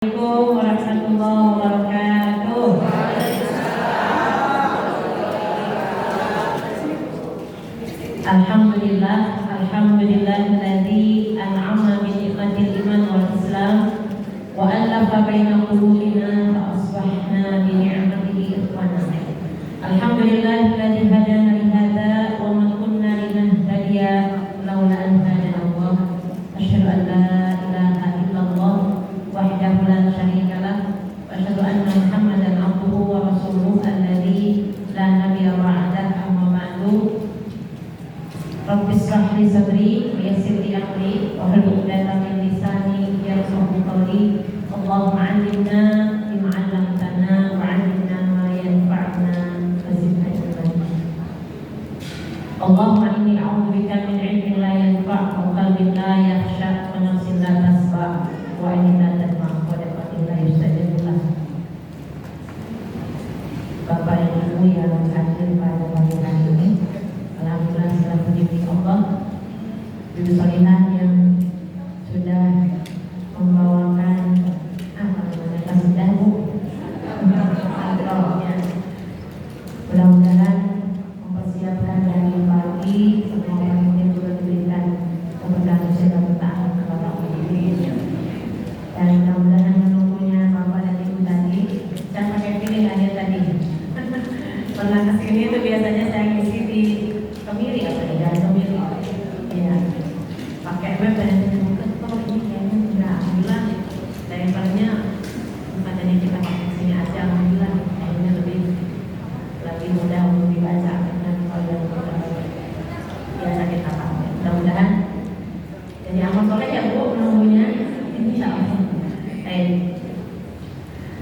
Assalamualaikum warahmatullahi wabarakatuh. Alhamdulillahilladzi an'ama bi ni'matil iman wal islam wa alafa baina qulubina fa asbahna bi ni'matihi ikhwana. Alhamdulillahilladzi hadana li hadza wa ma kunna linahtadiya laula an hadana Allah. Asyhadu an la ilaha illallah wahdahu la syarika lah wa asyhadu anna Muhammadan abduhu wa rasuluhu alladzi la nabiyya ba'dahu amma ba'du. Rabbi shrah li sadri wa yassir li amri wa hlul 'uqdatam min lisani yafqahu qawli. Allahumma 'allimna bima 'allamtana wa 'allimna ma yanfa'una wa zidna ilma. Allahumma inni a'udzubika min 'ilmin la yanfa' wa qalbin la yakhsha wa nafsin la tasfa' wa 'ainin la tadma' wa daqatin la yustajabu lah. Bapak dan Ibu yang hadir pada pagi hari ini, alhamdulillah setelah puji Allah, Ibu Solihah yang sudah membawakan kasidah Bu, ya. Mudah-mudahan mempersiapkan dari pagi, semua yang juga diberikan kemudahan usia bertahan kepada Allah. Dan mudah-mudahan menunggunya Bapak dan Ibu tadi, saya pakai pilih aja tadi. Pernah kesini itu biasanya saya ngisi di Kemiri apa ya, dan Kemiri, ya. Pakai web dan oh ini kayaknya enggak, alhamdulillah daripadanya bukannya kita pakai sini aja, alhamdulillah kayaknya lebih mudah untuk dibaca dan kalau biasa kita pakai. Mudah-mudahan jadi amal soleh ya Bu, menunggunya insyaallah.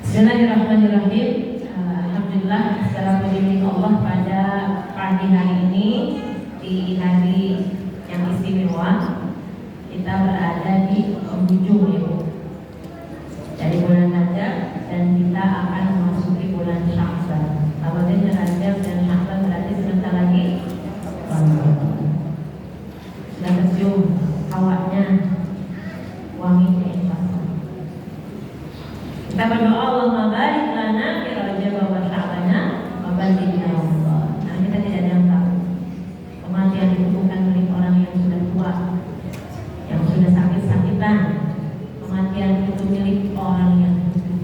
Bismillahirrahmanirrahim. Alhamdulillah segala puji Allah pada pagi hari ini di hari yang istimewa. Kita berada di penghujung ya Bu, dari bulan Rajab, dan kita akan memasuki bulan Sya'ban. Ramadan, Rajab dan Sya'ban berarti sebentar lagi sudah tercium hawanya, wanginya insyaallah. Kita berdoa Allahumma barik lana fi Rajab wa Sya'ban wa ballighna Ramadan. Nah, kita tidak ada yang tahu kematian itu bukan milik orang yang sudah tua, yang sudah sakit-sakitan. Kematian itu milik orang yang hidup.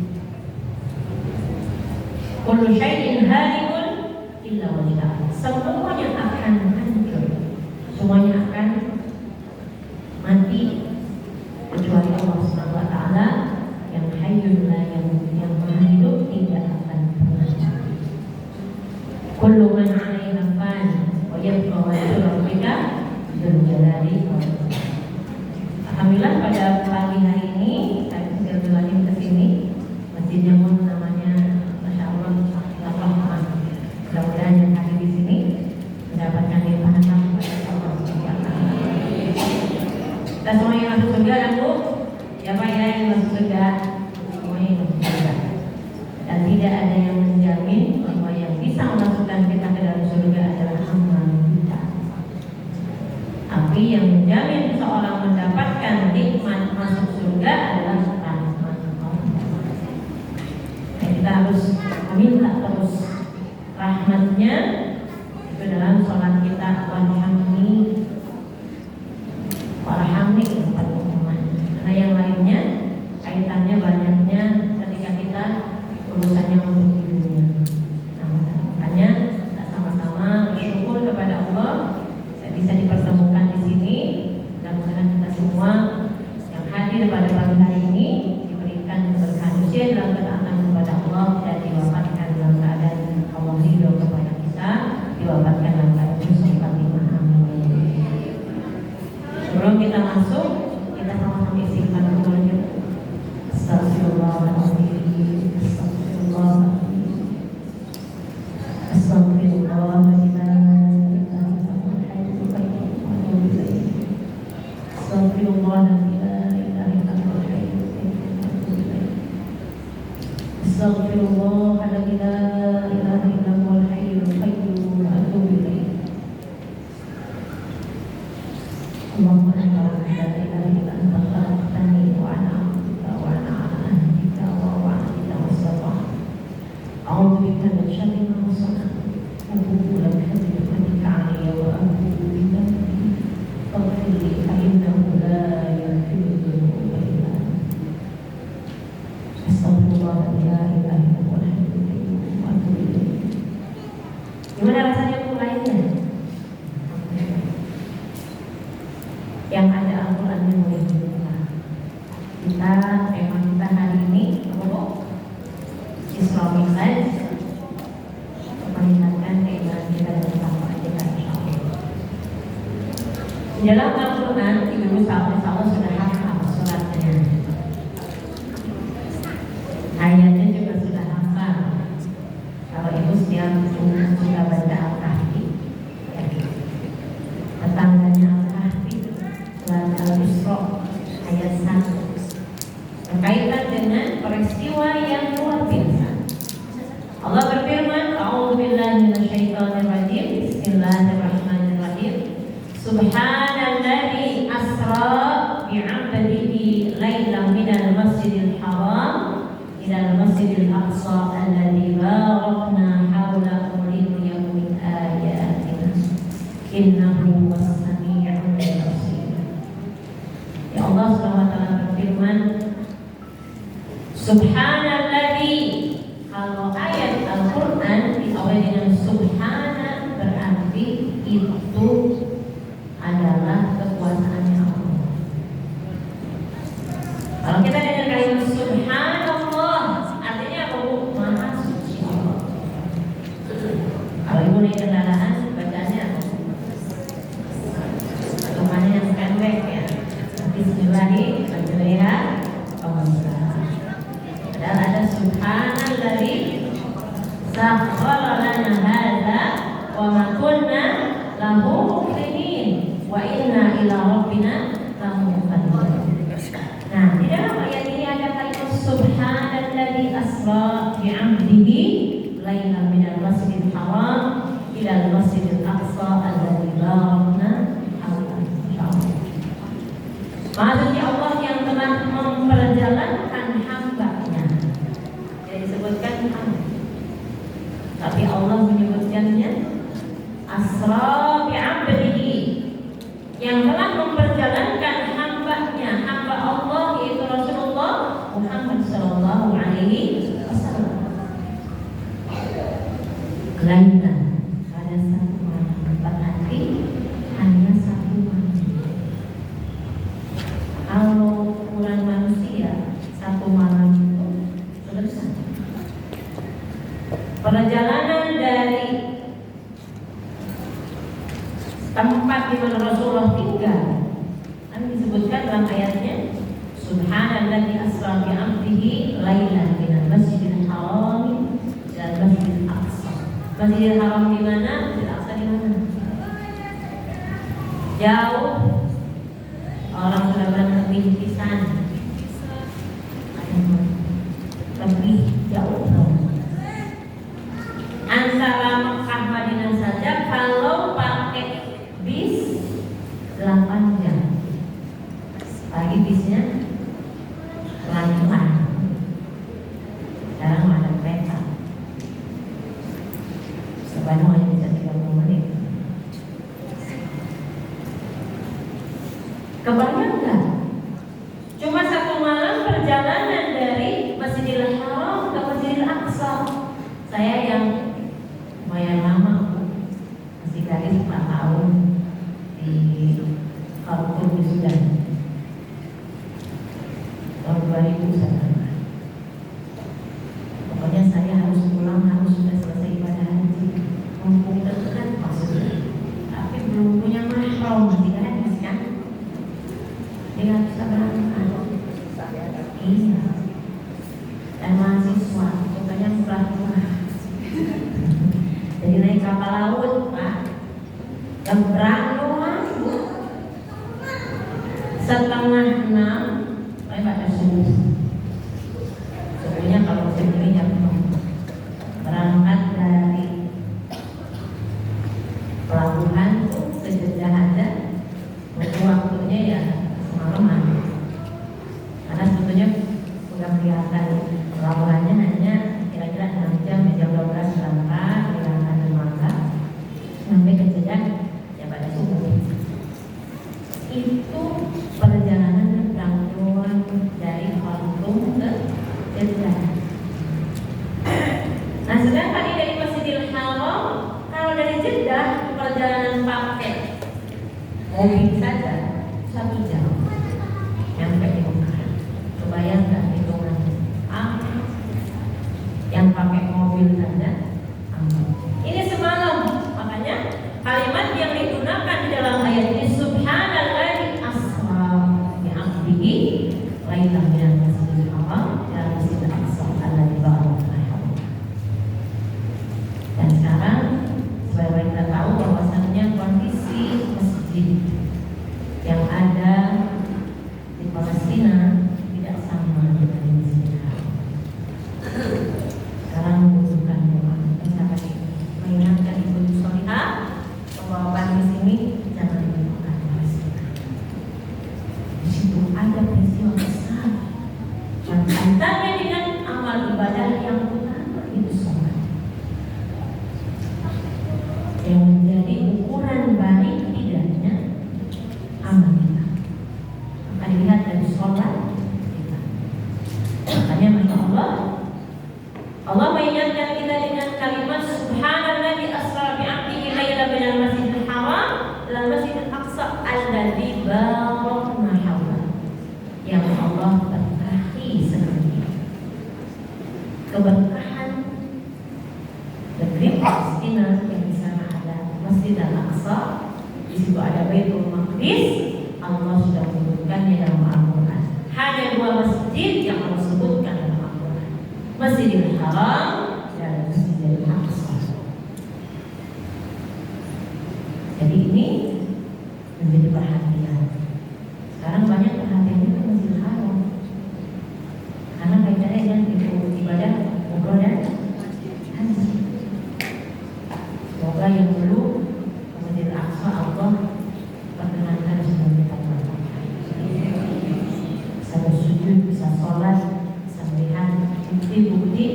Kullu syai'in halikun illa wajhah. Semuanya akan hancur, semuanya akan mati kecuali Allah Subhanahu wa taala yang hayyun la yamut, yang maha hidup tidak akan pernah mati. Kullu man 'alaiha fan wa yabqa wajhu rabbika dzul jalali wal ikram. Alhamdulillah pada pagi hari ini saya bisa lagi ke sini. Masjidnya pun namanya Masya Allah, mudah-mudahan yang hadir di sini mendapatkan limpahan rahmat Allah Subhanahu wa taala. Kita semua yang masuk surga dan Bu, siapa ya yang masuk surga? Semuanya yang masuk surga. Dan tidak ada yang menjamin bahwa yang bisa memasukkan kita ke dalam surga adalah amal kita. Tapi yang menjamin seorang mendapatkan nikmat masuk surga adalah rahmat Allah. Kita harus meminta terus rahmatnya itu dalam sholat kita. Warhamni karena yang lainnya kaitannya banyaknya ketika kita urusannya untuk di dunia. Nah, makanya kita sama-sama bersyukur kepada Allah bisa dipertemukan di sini. Mudah-mudahan kita semua yang hadir pada pagi hari ini diberikan keberkahan usia dalam ketaatan kepada Allah dan diwafatkan dalam keadaan Allah ridho kepada kita, diwafatkan dalam keadaan husnul khatimah. Amin. Sebelum kita masuk, kita sama-sama istighfar dulu. Astagfirullahaladzim, astagfirullahaladzim, astagfirullahaladzim. Allahumma la ilaha illa anta khalaqtani wa ana 'abduka wa ana 'ala ahdika وقبول الحزن منك علي وأبوء بذنبي فاغفر لي فإنه لا يغفر الذنوب إلا أنت أستغفر الله لا إله إلا هو الحي القيوم وأتوب إليه. Gimana rasanya mulainya? Yang ada Al-Qurannya mulai berubah. Tema kita hari ini apa? Isra Mi'raj, mengingatkan keimanan kita dan takwa kita insyaallah. Di dalam Al-Quran Ibu Allah sudah hafal suratnya, ayatnya juga sudah hafal. Kalau Ibu setiap sudah baca Al-Kahfi, tetangganya Al-Kahfi, surat Al-Isra ayat 1, berkaitan dengan peristiwa yang luar biasa. Allah berfirman, A'udzubillahi minasyaitonir rajim. Bismillahirrahmanirrahim. Subhanalladzi asra bi'abdihi lailan minal masjidil haram ilal masjidil aqsa alladzi barakna haulahu linuriyahu min ayatina innahu was-sami'ul basir. Ya Allah Subhanahu wa taala berfirman, Subhanalladzi. Kalau ayat Al-Quran diawali dengan Subhana, berarti itu adalah kekuasaannya Allah. Kalau kita dengar kalimat Subhanallah, artinya apa Bu? Maha suci Allah. Kalau Ibu naik kendaraan, bacanya rumahnya yang pendek ya, Bismillahirrahmanirrahim. Dan ada Subhanalladzi sakhkhara lana hadza wa ma kunna lahu muqrinin wa inna ila rabbina lamunqalibun. Nah, di dalam ayat ini ada kalimat Subhanalladzi asra bi'abdihi lailan minal masjidil haram ilal masjidil aqsa alladzi barakna haulahu. Maksudnya Allah yang telah memperjalankan hamba-Nya. Jadi disebutkan hamba, tapi Allah menyebutkannya asra bi'abdihi, yang telah memperjalankan hamba-Nya, hamba Allah yaitu Rasulullah Muhammad sallallahu alaihi wasallam. Kelainan pada satu malam, berarti hanya satu malam. Kalau ukuran manusia satu malam itu selesai. Perjalanan dari tempat di mana Rasulullah tinggal, kan disebutkan dalam ayatnya Subhanalladzi asra bi'abdihi lailan minal masjidil haram ilal masjidil aqsa. Masjidil Haram di mana? Masjidil Aqsa di mana? Jauh. Orang sudah bilang lebih di sana, lebih jauh. Antara Mekah Madinah saja kalau pakai bis 8 jam. Pagi bisnya pelan-pelan. Sekarang ada kereta. Sebandung hanya bisa 30 menit. Kebayang nggak? Cuma satu malam perjalanan dari Masjidil Haram ke Masjidil Aqsa. Saya yang lumayan lama, masih gadis 4 tahun di Khartoum di Sudan. Tahun 2000 saya. Pokoknya saya harus pulang, harus sudah selesai ibadah haji. Mumpung dekat maksudnya. Tapi belum punya mahram, masih gadis kan? Dia bisa berangkat. Iya. Dan mahasiswa, pokoknya murah-murah. Jadi naik kapal laut, Pak. Nyebrang doang, Bu. 5:30, saya baca subuh. Subuhnya kalau musim ini jam 6. Berangkat dari pelabuhan tuh ke Jeddah aja, waktunya ya semalaman. Karena sebetulnya udah kelihatan pelabuhannya hanya kira-kira 6 jam, jam 12 berangkat, kelihatan dermaga. Jeddah. Nah, sedangkan ini dari Masjidil Haram, kalau dari Jeddah perjalanan pakai mobil saja 1 jam nyampe di Mekah. Kebayangkan hitungannya. Yang pakai mobil saja aman. Ini semalam, makanya kalimat yang digunakan di dalam ayat ini subhanalladzi asra bi 'abdihi lailan minal masjidil haram ila masjidil aqsa alladzi barakna hawlahu. Dan sekarang supaya kita tahu bahwasannya kondisi masjid yang ada di Palestina tidak sama dengan di Masjidil Haram. Sekarang membutuhkan doa. Kita tadi mengingatkan Ibu Solihah bahwa di sini jangan dilupakan Palestina. Di situ ada peristiwa besar yang kaitannya dengan amal ibadah yang utama, itu sholat, yang menjadi ukuran baik tidaknya amal kita. Maka dilihat dari sholat kita. Makanya Masya Allah mengingatkan kita dengan kalimat subhanalladzi asra bi 'abdihi lailan minal masjidil haram ila masjidil aqsa alladzi barakna hawlahu, yang Allah berkahi sendiri. Keberkahan negeri Palestina yang di sana ada Masjid Al-Aqsa, di situ ada Baitul Maqdis. Allah sudah menyebutkannya dalam Al-Quran. Hanya 2 masjid yang Allah sebutkan dalam Al-Quran, Masjidil Haram dan Masjidil Aqsa. Jadi ini menjadi perhatian. Sekarang banyak perhatian itu Masjidil Haram, karena kaitannya dengan ibadah umroh dan haji. Semoga yang dulu Masjidil Aqsa Allah perkenankan semua kita melakukan. Bisa bersujud, bisa sholat, bisa melihat bukti-bukti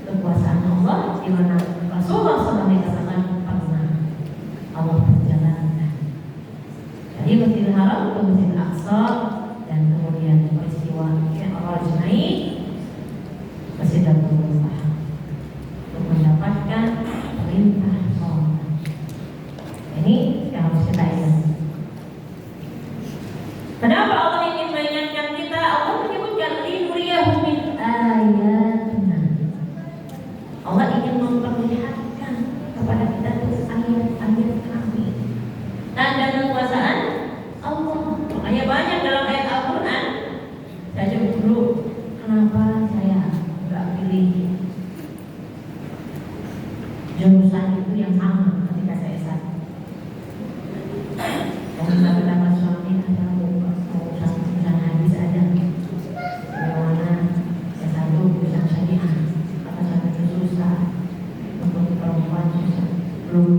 kekuasaan Allah di mana Rasulullah SAW pernah Allah perjalankan dari Masjidil Haram ke Masjidil Aqsa, dan kemudian peristiwa Mi'raj naik ke Sidratul Muntaha untuk mendapatkan perintah Allah. Ini yang harus kita ingat. Kenapa Allah ingin mengingatkan kita? Allah menyebutkan linuriyahu min ayatina. Allah ingin memperlihatkan kepada kita ayat-ayat kami, tanda kekuasaan Allah. Makanya banyak dalam ayat Al-Quran. Saya coba dulu, kenapa saya nggak pilih jurusan itu yang sama ketika saya S1. Dan beberapa suami ada urusan hadis ada, bagaimana S1 jurusan syariah, atau satu susah untuk perempuan susah belum.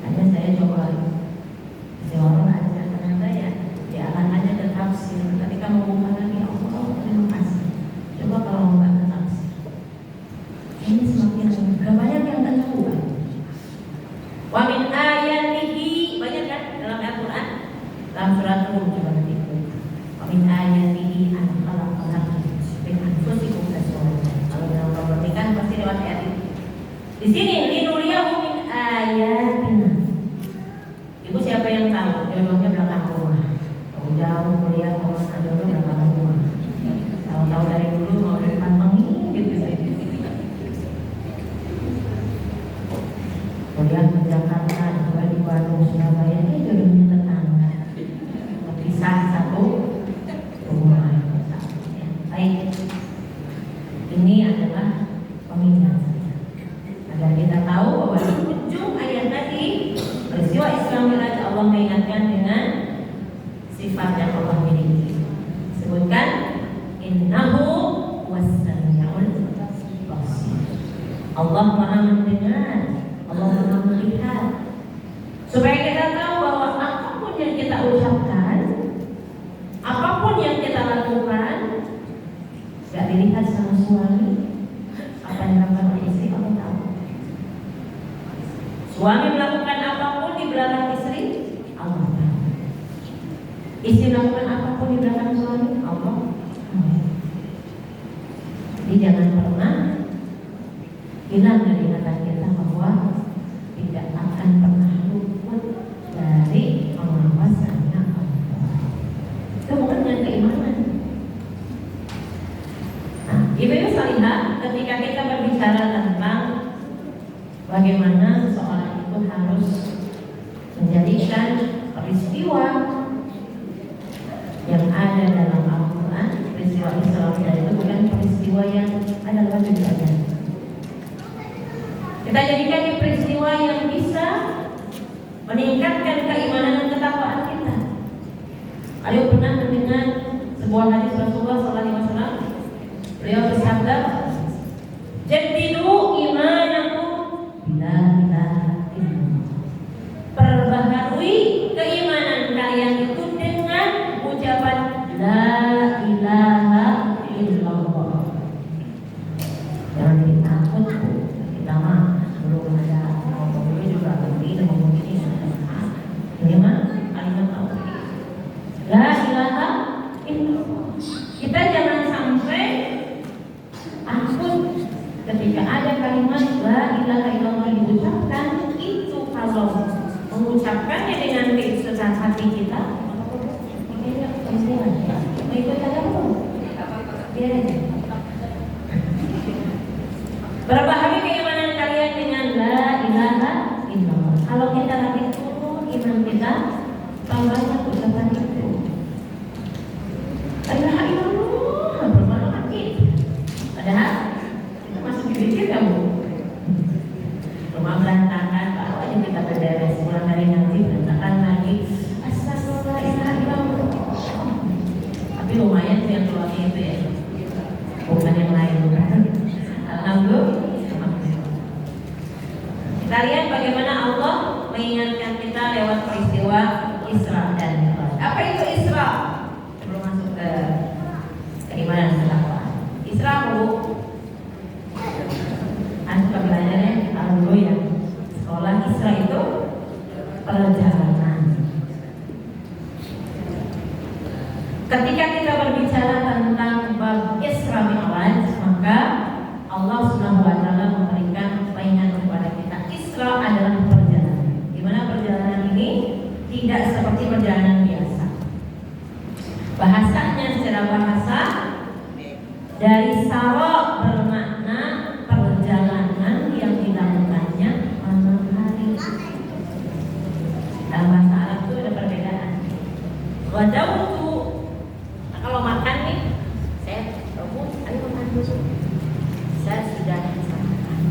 Hanya saya coba orang aja, ternyata ya dialah aja ke tafsir. Ketika mau buka lagi, Allah terima kasih. Coba kalau nggak ke tafsir, ini semakin gak banyak yang tak tahu. Wa min ayatihi, banyak kan dalam Al-Quran, dalam surat Rum coba nanti. Wa min ayatihi an khalaqalakum min anfusikum azwajan. Kalau dalam pernikahan pasti lewat ayat ini. Di sini linuriyahu min ayatina. Ibu siapa yang tahu? Jodohnya belakang rumah. Jauh kuliah kalau jodoh belakang rumah. Tahu-tahu dari dulu mau dipantengin gitu saja. Kuliah di Jakarta, juga di Bandung, Surabaya, ini jodohnya tetangga. Berpisah satu rumah. Baik, ini adalah pengingat saja, agar kita tahu bahwa di ujung ayat tadi peristiwa Isra Mi'raj Allah mengingatkan dengan sifat yang Allah miliki. Sebutkan innahu was-sami'ul basir. Allah Maha mendengar, Allah Maha melihat. Supaya kita tahu bahwa apapun yang kita ucapkan, apapun yang kita lakukan, gak dilihat sama suami. Apa yang dilakukan oleh istri, Allah tahu. Suami melakukan apapun di belakang istri, Allah tahu. Istri melakukan apapun di belakang suami, Allah tahu. Jadi jangan pernah hilang dari ingatan kita bahwa tidak akan pernah luput dari pengawasannya Allah. Itu bukan dengan keimanan. Nah, Ibu salihah, ketika kita berbicara tentang bagaimana seseorang itu harus menjadikan peristiwa yang ada dalam Al-Quran, peristiwa Isra itu bukan peristiwa yang ada dalam dunia. Kita jadikan ini peristiwa yang bisa meningkatkan keimanan dan ketakwaan kita. Ayo pernah mendengar sebuah hadis Rasulullah SAW. Beliau bersabda, "Jaddidu imanakum bila ilaha illallah." Perbaharui keimanan kalian itu dengan ucapan la ilaha illallah. Jangan jadi takut, kita mah belum ada ngomong juga begini ngomong ini. Ini mah kalimat tauhid. La ilaha illallah. Kita jangan sampai takut ketika ada kalimat la ilaha illallah diucapkan. Itu kalau mengucapkannya dengan keislaman hati kita, ikut saja belum? Biar aja. Berapa hari keimanan kalian dengan la ilaha illallah? Kalau kita lagi turun iman kita, tambahnya ucapan itu. La ilaha illallah, bermakna lagi. Padahal kita masuk di dikir kamu. Rumah berantakan, baru aja kita beres. Pulang dari nanti berantakan lagi. Astagfirullahaladzim. Tapi lumayan sih yang keluarnya itu ya, bukan yang lain. Alhamdulillah. Kita lihat bagaimana Allah mengingatkan kita lewat peristiwa Isra dan Mi'raj. Apa itu Isra? Sebelum masuk ke keimanan ketakwaan. Isra Bu, anda belajarnya kalau dulu ya, sekolah Isra itu perjalanan. Ketika kita berbicara tentang bab Isra Mi'raj, maka Allah Subhanahu wa taala memberikan peringanan kepada kita. Isra adalah perjalanan. Di mana perjalanan ini tidak seperti perjalanan biasa. Bahasanya secara bahasa dari sara bermakna perjalanan yang dilakukannya malam hari. Dalam bahasa Arab itu ada perbedaan. Wadautu, kalau makan nih, saya ayo makan dulu. Saya sudah makan.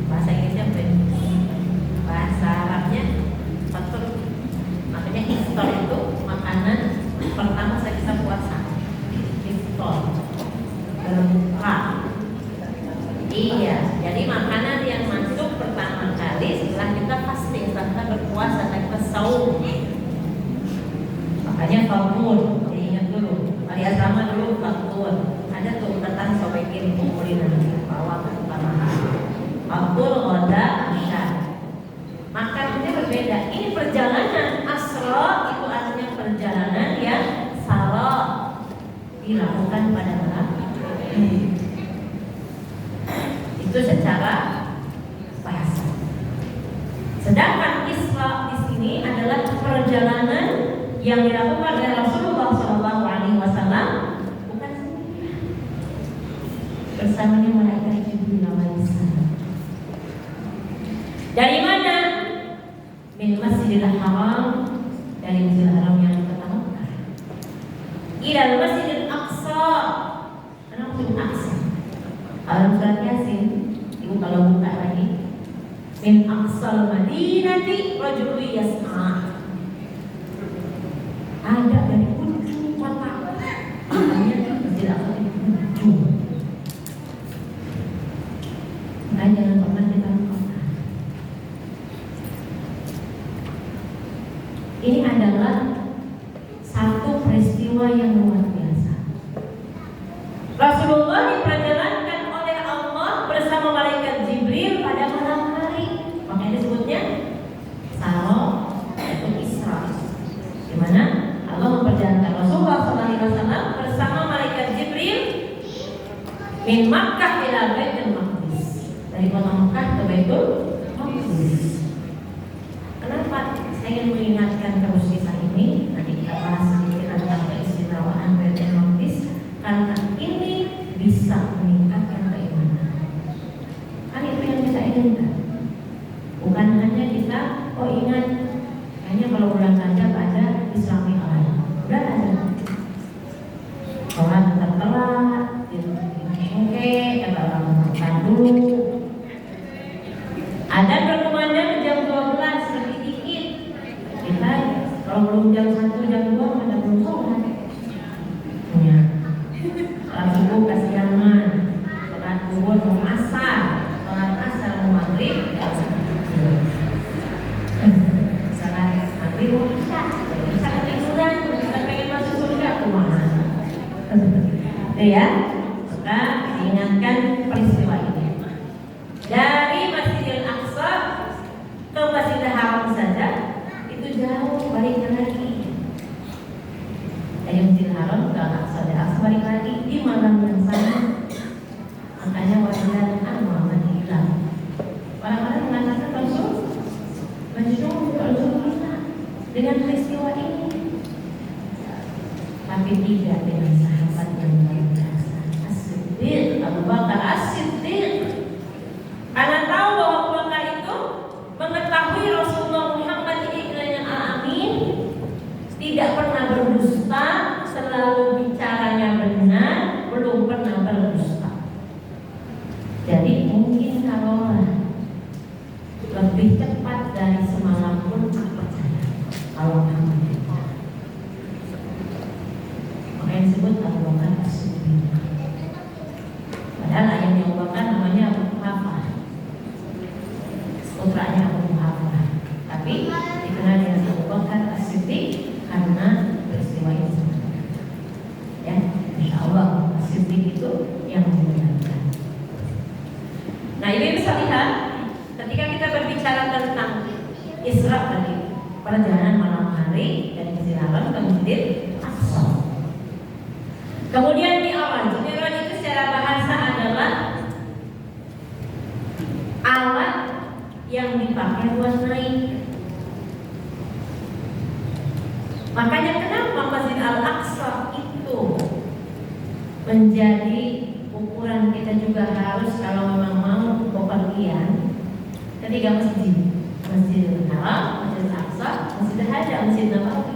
Bahasa Inggrisnya beda. Bahasa Arabnya fatur. Makanya iftar itu makanan pertama saya bisa puasa. Iftar berbuka. Iya, jadi makanan yang masuk pertama kali setelah kita fasting, setelah kita berpuasa, setelah kita saum. Makanya fatur, diingat dulu. Hari asrama dulu fatur. Ada tuh tentang sobekin kumpulin nanti bawa ke utama. Fatur, oda, asya. Makannya berbeda. Ini perjalanan asra itu artinya perjalanan yang sara dilakukan pada malam. Itu secara bahasa. Sedangkan Isra di sini adalah perjalanan yang dilakukan oleh Rasulullah SAW, bukan sendirian. Bersamanya malaikat Jibril alaihissalam. Dari mana? Min Masjidil Haram, dari Masjidil Haram yang pertama. Ilal Masjidil Aqsa. Kenapa Masjidil Aqsa? Dalam surat Yasin, ibu kalau buka lagi, min aqsal madinati rajulun yas'a. Ada dari ujung kota, makanya Masjidil Aqsa di ujung. Nah, jangan pernah kita lupakan. Ini adalah satu peristiwa yang luar biasa. Rasulullah diperjalankan oleh Allah bersama malaikat Jibril pada malam hari. Makanya disebutnya Sara atau Isra. Di mana Allah memperjalankan Min Makkah ila Baitul Maqdis. Dari kota Makkah ke Baitul Maqdis. Kenapa saya ingin mengingatkan terus kisah ini? Nanti kita bahas sedikit tentang keistimewaan Baitul Maqdis, karena ini bisa meningkatkan keimanan. Kan itu yang kita inginkan. Bukan hanya kita, oh ingat, hanya kalau bulan Rajab ada Islami Halal. Udah ada. Sholat tetap telat, oke, kata orang Bandung. Ada berkumandang jam 12 lebih dikit. Kita kalau belum jam 1, jam 2 pada belum sholat. Ya. Sholat subuh kasihan, sholat subuh mau asar, sholat asar mau maghrib, ya. Sholat maghrib mau isya, isya ketiduran, kita pengen masuk surga kemana? Ya, maka diingatkan peristiwa ini. Dari Masjidil Aqsa ke Masjidil Haram saja itu jauh, baliknya lagi. Dari Masjidil Haram ke Aqsa, dari Aqsa balik lagi di malam yang sama. Makanya wajar Muhammad hilang. Orang-orang mengatakan Rasul kita dengan peristiwa ini, tapi tidak dengan sahabat yang luar biasa. As-Siddiq, Abu Bakar As-Siddiq. Karena tahu bahwa Abu Bakar itu mengetahui Rasulullah Muhammad ini kiranya amin, tidak pernah berdusta, selalu bicaranya benar, belum pernah berdusta. Jadi mungkin kalau lebih cepat dari semalam pun aku percaya kalau Muhammad itu. Maka yang disebut Abu Bakar As-Siddiq. Padahal ayahnya Abu Bakar namanya Abu Quhafah, putranya Abu Quhafah. Tapi dikenal dengan Abu Bakar As-Siddiq karena peristiwa itu. Ya, insya Allah As-Siddiq itu yang membenarkan. Nah, ini bisa lihat ketika kita berbicara tentang Isra tadi, perjalanan malam hari dari Masjidil Haram ke Masjidil Aqsa. Kemudian Mi'raj. Mi'raj itu secara bahasa adalah alat yang dipakai buat naik. Makanya kenapa Masjid Al-Aqsa itu menjadi ukuran kita juga harus kalau memang mau bepergian ketiga masjid, Masjidil Haram, Masjid Al-Aqsa, Masjid Hajar, Masjid Nabawi.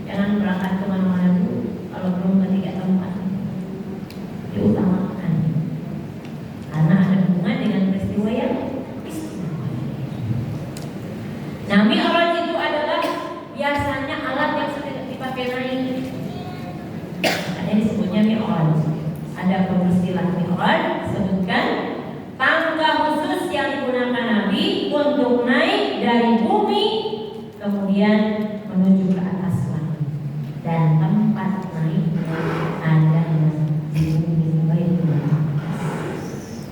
Jangan berangkat kemana-mana dulu kalau belum ketiga tempat diutamakan, karena ada hubungan dengan peristiwa yang istimewa. Nah, Mi'raj itu adalah biasanya alat yang sering dipakai naik. Ada disebutnya Mi'raj. Ada peristiwa Mi'raj disebutkan tangga khusus yang digunakan Nabi untuk naik dari bumi kemudian menuju ke atas langit, dan tempat naik ada di bumi Baitul Maqdis.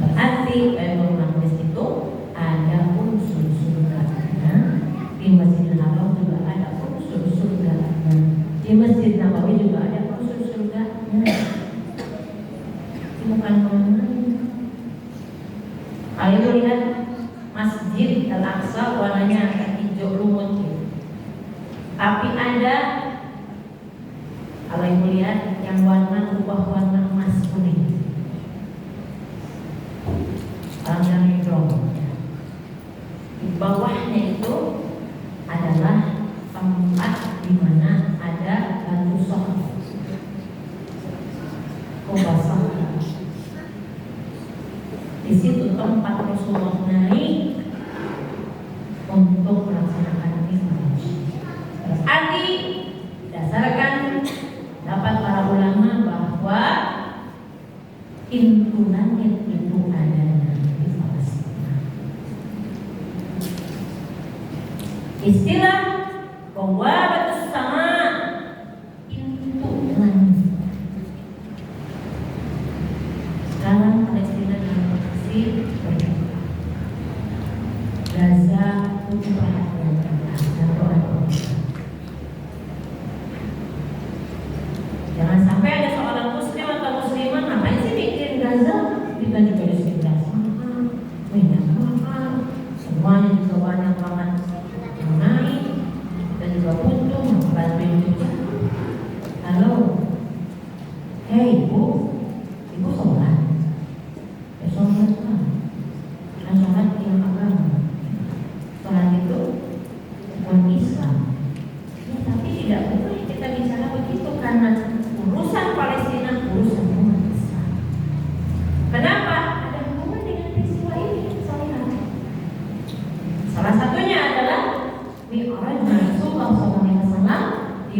Berarti Baitul Maqdis itu ada unsur surganya. Di Masjidil Haram juga ada unsur surganya. Di Masjid Nabawi juga ada unsur surganya. Bukan main-main. Kalau lihat Masjid Al-Aqsa warnanya hijau lumut, tapi ada kalau ibu lihat yang warna berubah warna emas kuning, warna hijau. Di bawahnya itu adalah tempat di mana ada batu soh, kubasah. Di situ tempat Rasulullah naik untuk melaksanakan Mi'raj. Berarti berdasarkan dapat para ulama bahwa pintu langit itu ada di Palestina. Istilah bawabatus sama, pintu langit. Sekarang Palestina dalam posisi berdoa. Gaza butuh perhatian dan doa. Jangan sampai ada seorang muslim atau muslimah ngapain sih mikirin Gaza?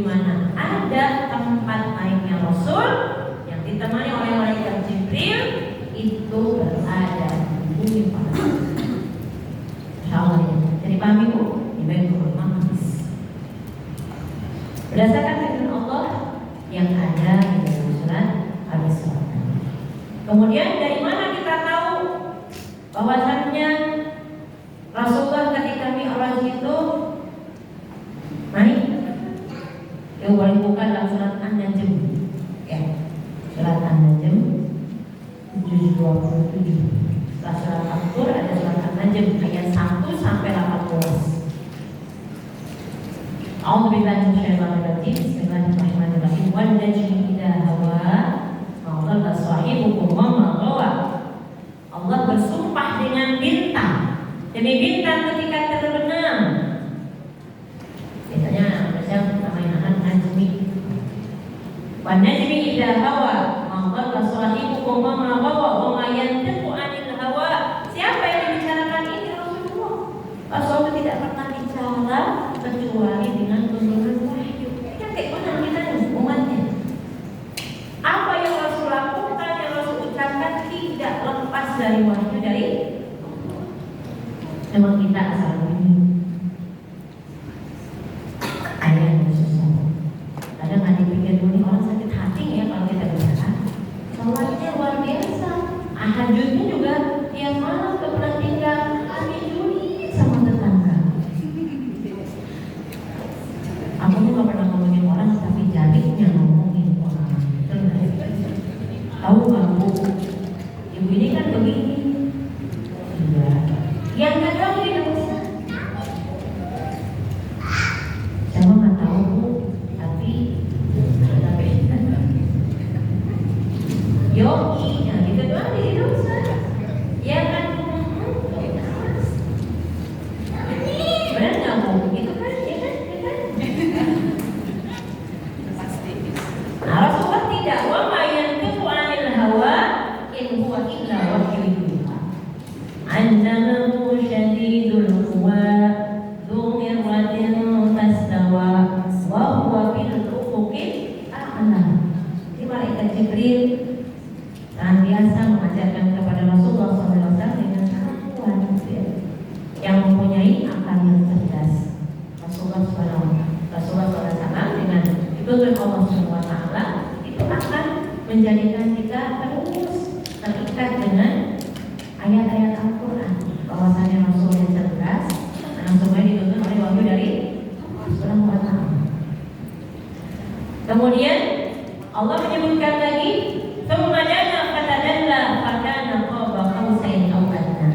mana ada tempat naiknya Rasul yang ditemani oleh malaikat Jibril, itu berada di bumi Palestina. Insyaallah ya. Jadi paham Ibu? Di Baitul Maqdis. Berdasarkan firman Allah yang ada di dalam surat Al-Isra. Kemudian dari mana kita tahu bahwasannya Rasulullah ketika Mi'raj itu naik? Yang boleh buka dalam surat An-Najm, ya, surat An-Najm 727. Setelah surat Al-Tur ada surat An-Najm ayat 1 sampai 18. A'udzubillahi minasyaitonir rajim. Bismillahirrahmanirrahim. Wan najmi idza hawa ma dhalla sahibukum wa ma ghawa. Allah bersumpah dengan bintang. Demi bintang ketika terbenam. Biasanya namanya An-Najmi. Wan najmi idza hawa ma dhalla sahibukum wa ma ghawa wa ma yantiqu 'anil hawa. Siapa yang membicarakan ini? Rasulullah. Rasul tidak pernah bicara kecuali dengan tuntunan wahyu. Kita kayak mana kita umatnya? Apa yang Rasul lakukan, yang Rasul ucapkan tidak lepas dari wahyu dari memang kita asal ini. Ayat yang susah. Kadang ada pikir dulu orang sakit hati ya kalau kita bicara. Sholatnya luar biasa. Tahajudnya juga tiap malam kebetulan tinggal kami juli sama tetangga. Aku tuh gak pernah ngomongin orang, tapi jadinya ngomongin orang. Tahu gak Bu? Ibu ini kan begini. Iya. Yang kedua ini dosa. Saya nggak tahu Bu, tapi yogi, yang kedua ini dosa. Ya kan? Benar nggak Bu? Itu kan, ya kan? Nah, Rasulullah tidak. Wa ma yantiqu 'anil hawa in huwa illa wahyun yuha. Annamahu syadidul quwa dzu mirratin fastawa wa huwa bil ufuqil a'la. Ini malaikat Jibril biasa mengajarkan kepada Rasulullah SAW dengan sangat kuat, yang mempunyai akal yang cerdas. Rasulullah SAW dengan dituntun Allah SWT itu akan menjadikan kita terus terikat dengan ayat-ayat Al-Quran. Bahwasannya Rasul yang cerdas, karena semuanya dituntun oleh wahyu dari Allah SWT. Kemudian Allah menyebutkan lagi, "Tsummadana fatadalla fakana qaba qausain aw adna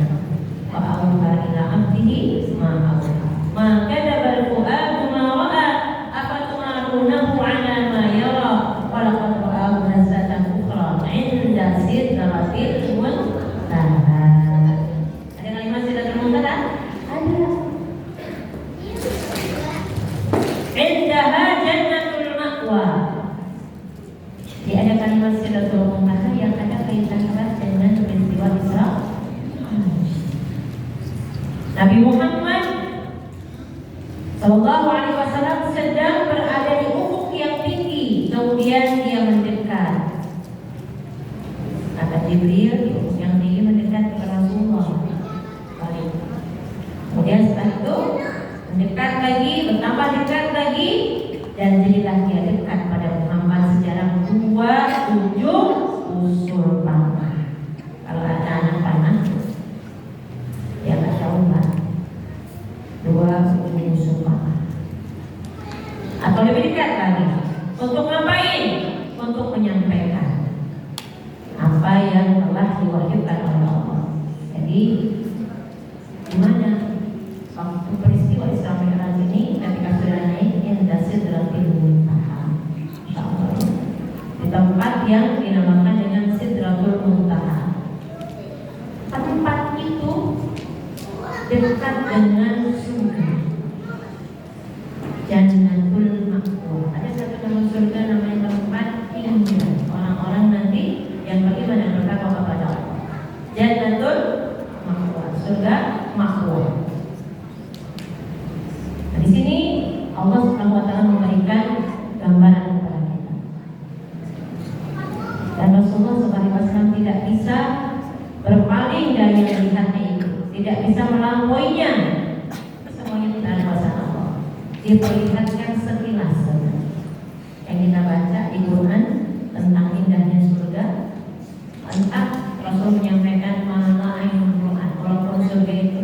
wa awha ila 'abdihi ma awha ma kadzaba al-fuadu ma ra'a afatumarunahu 'ala ma yara wa laqad ra'ahu nazlatan ukhra 'inda sidratil muntaha." Ada kalimat sidratil muntaha? Ada. Indaha jannatul ma'wa. Ada kalimat sidratul muntaha yang ada kaitan erat dengan peristiwa Isra. Nabi Muhammad Sallallahu Alaihi Wasallam sedang berada di ufuk yang tinggi, kemudian dia mendekat. Kata Jibril, di ufuk yang tinggi mendekat kepada Rasulullah. Kemudian setelah itu mendekat lagi, bertambah dekat lagi, dan jadilah dia dekat pada Muhammad sejarah 2 ujung usul panah. Kalau ada anak panah, ya nggak tahu lah. 2 ujung usul panah. Atau lebih dekat lagi. Untuk ngapain? Untuk menyampaikan apa yang telah diwahyukan oleh Allah. Jadi gimana waktu peristiwa Isra Mi'raj ini ketika sudah naik inda sidratil muntaha, insyaallah di tempat yang dinamakan dengan Sidratul Muntaha. Tempat itu dekat dengan surga, Jannatul Ma'wa. Ada satu nama surga namanya tempat tinggal orang-orang nanti yang bagaimana bertakwa kepada Allah. Jannatul Ma'wa, surga Ma'wa. Di sini Allah Subhanahu wa taala memberikan bisa berpaling dari yang dilihatnya itu, tidak bisa melampauinya. Semuanya itu dalam kuasa Allah. Diperlihatkan sekilas saja. Yang kita baca di Quran tentang indahnya surga, entah Rasul menyampaikan mana ayat Quran. Walaupun surga itu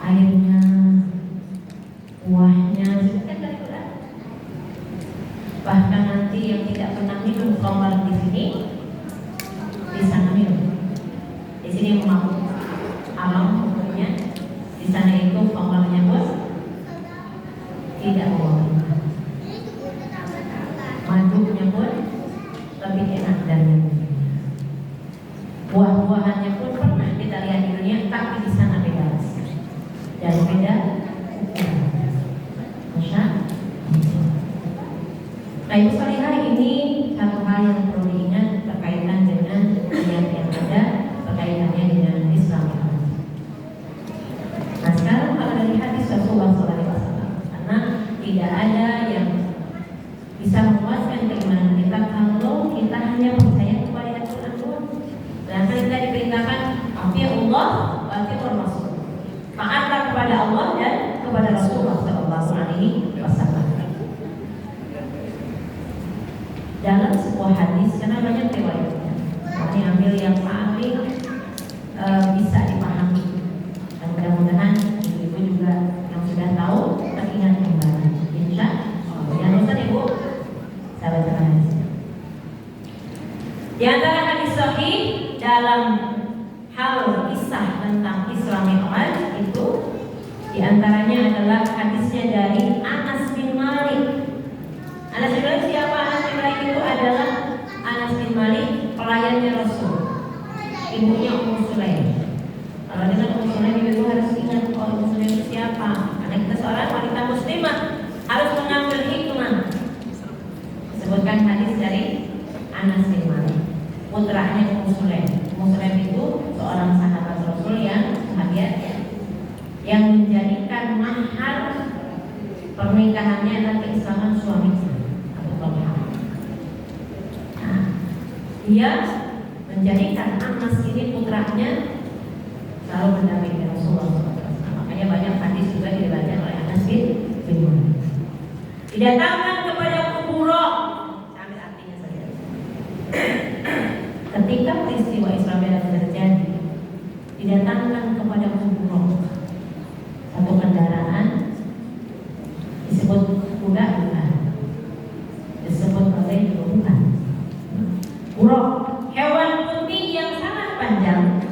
airnya, buahnya, kan dari Quran. Bahkan nanti yang tidak pernah minum khamar di sini di sana minum. Di sini memang alam hukumnya, di sana itu khamarnya bos tidak boleh. Madunya pun lebih enak dari yang dunia. Buah-buahannya pun pernah kita lihat di dunia, tapi di sana beda rasa dan beda ukurannya. Masya Allah. Nah, Ibu Salihah, ini satu hal yang perlu diingat berkaitan dengan ayat yang ada berkaitannya dengan Islam. Nah, sekarang kalau dari hadis Rasulullah SAW, karena tidak ada yang bisa memuaskan keimanan kita kalau kita hanya percaya kepada Al-Quran doang. Dan kita diperintahkan ati Allah wa ati Rasul. Taatlah kepada Allah dan kepada Rasulullah SAW. Dalam sebuah hadis, karena banyak riwayatnya, kami ambil yang paling bisa dipahami. Dan mudah-mudahan ibu juga yang sudah tahu teringat kembali. Insya Allah. Jangan lupa ibu, saya bacakan hadisnya. Di antara hadis sahih dalam hal kisah tentang Isra Mi'raj itu, di antaranya adalah hadisnya dari Anas bin Malik. Anas bin Malik siapa? Anas bin Malik itu adalah Anas bin Malik, pelayannya Rasul. Ibunya Ummu Sulaim. Kalau dengan Ummu Sulaim itu harus ingat, Ummu Sulaim itu siapa? Karena kita seorang wanita muslimah harus mengambil hikmah. Sebutkan hadis dari Anas bin Malik, putranya Ummu Sulaim. Ummu Sulaim itu seorang sahabat Rasul yang menjadikan mahar pernikahannya adalah keislaman suaminya, Abu Talha. Nah, dia menjadikan Anas ini putranya selalu mendampingi Rasulullah SAW. Makanya banyak hadis juga diriwayatkan oleh Anas bin Malik. Didatangkan kepada Kubura, ambil artinya saja. Ketika peristiwa Isra Mi'raj terjadi, didatangkan kepada Kubura satu kendaraan, disebut kuda bukan, disebut oleh bukan. Buruk, hewan putih yang sangat panjang,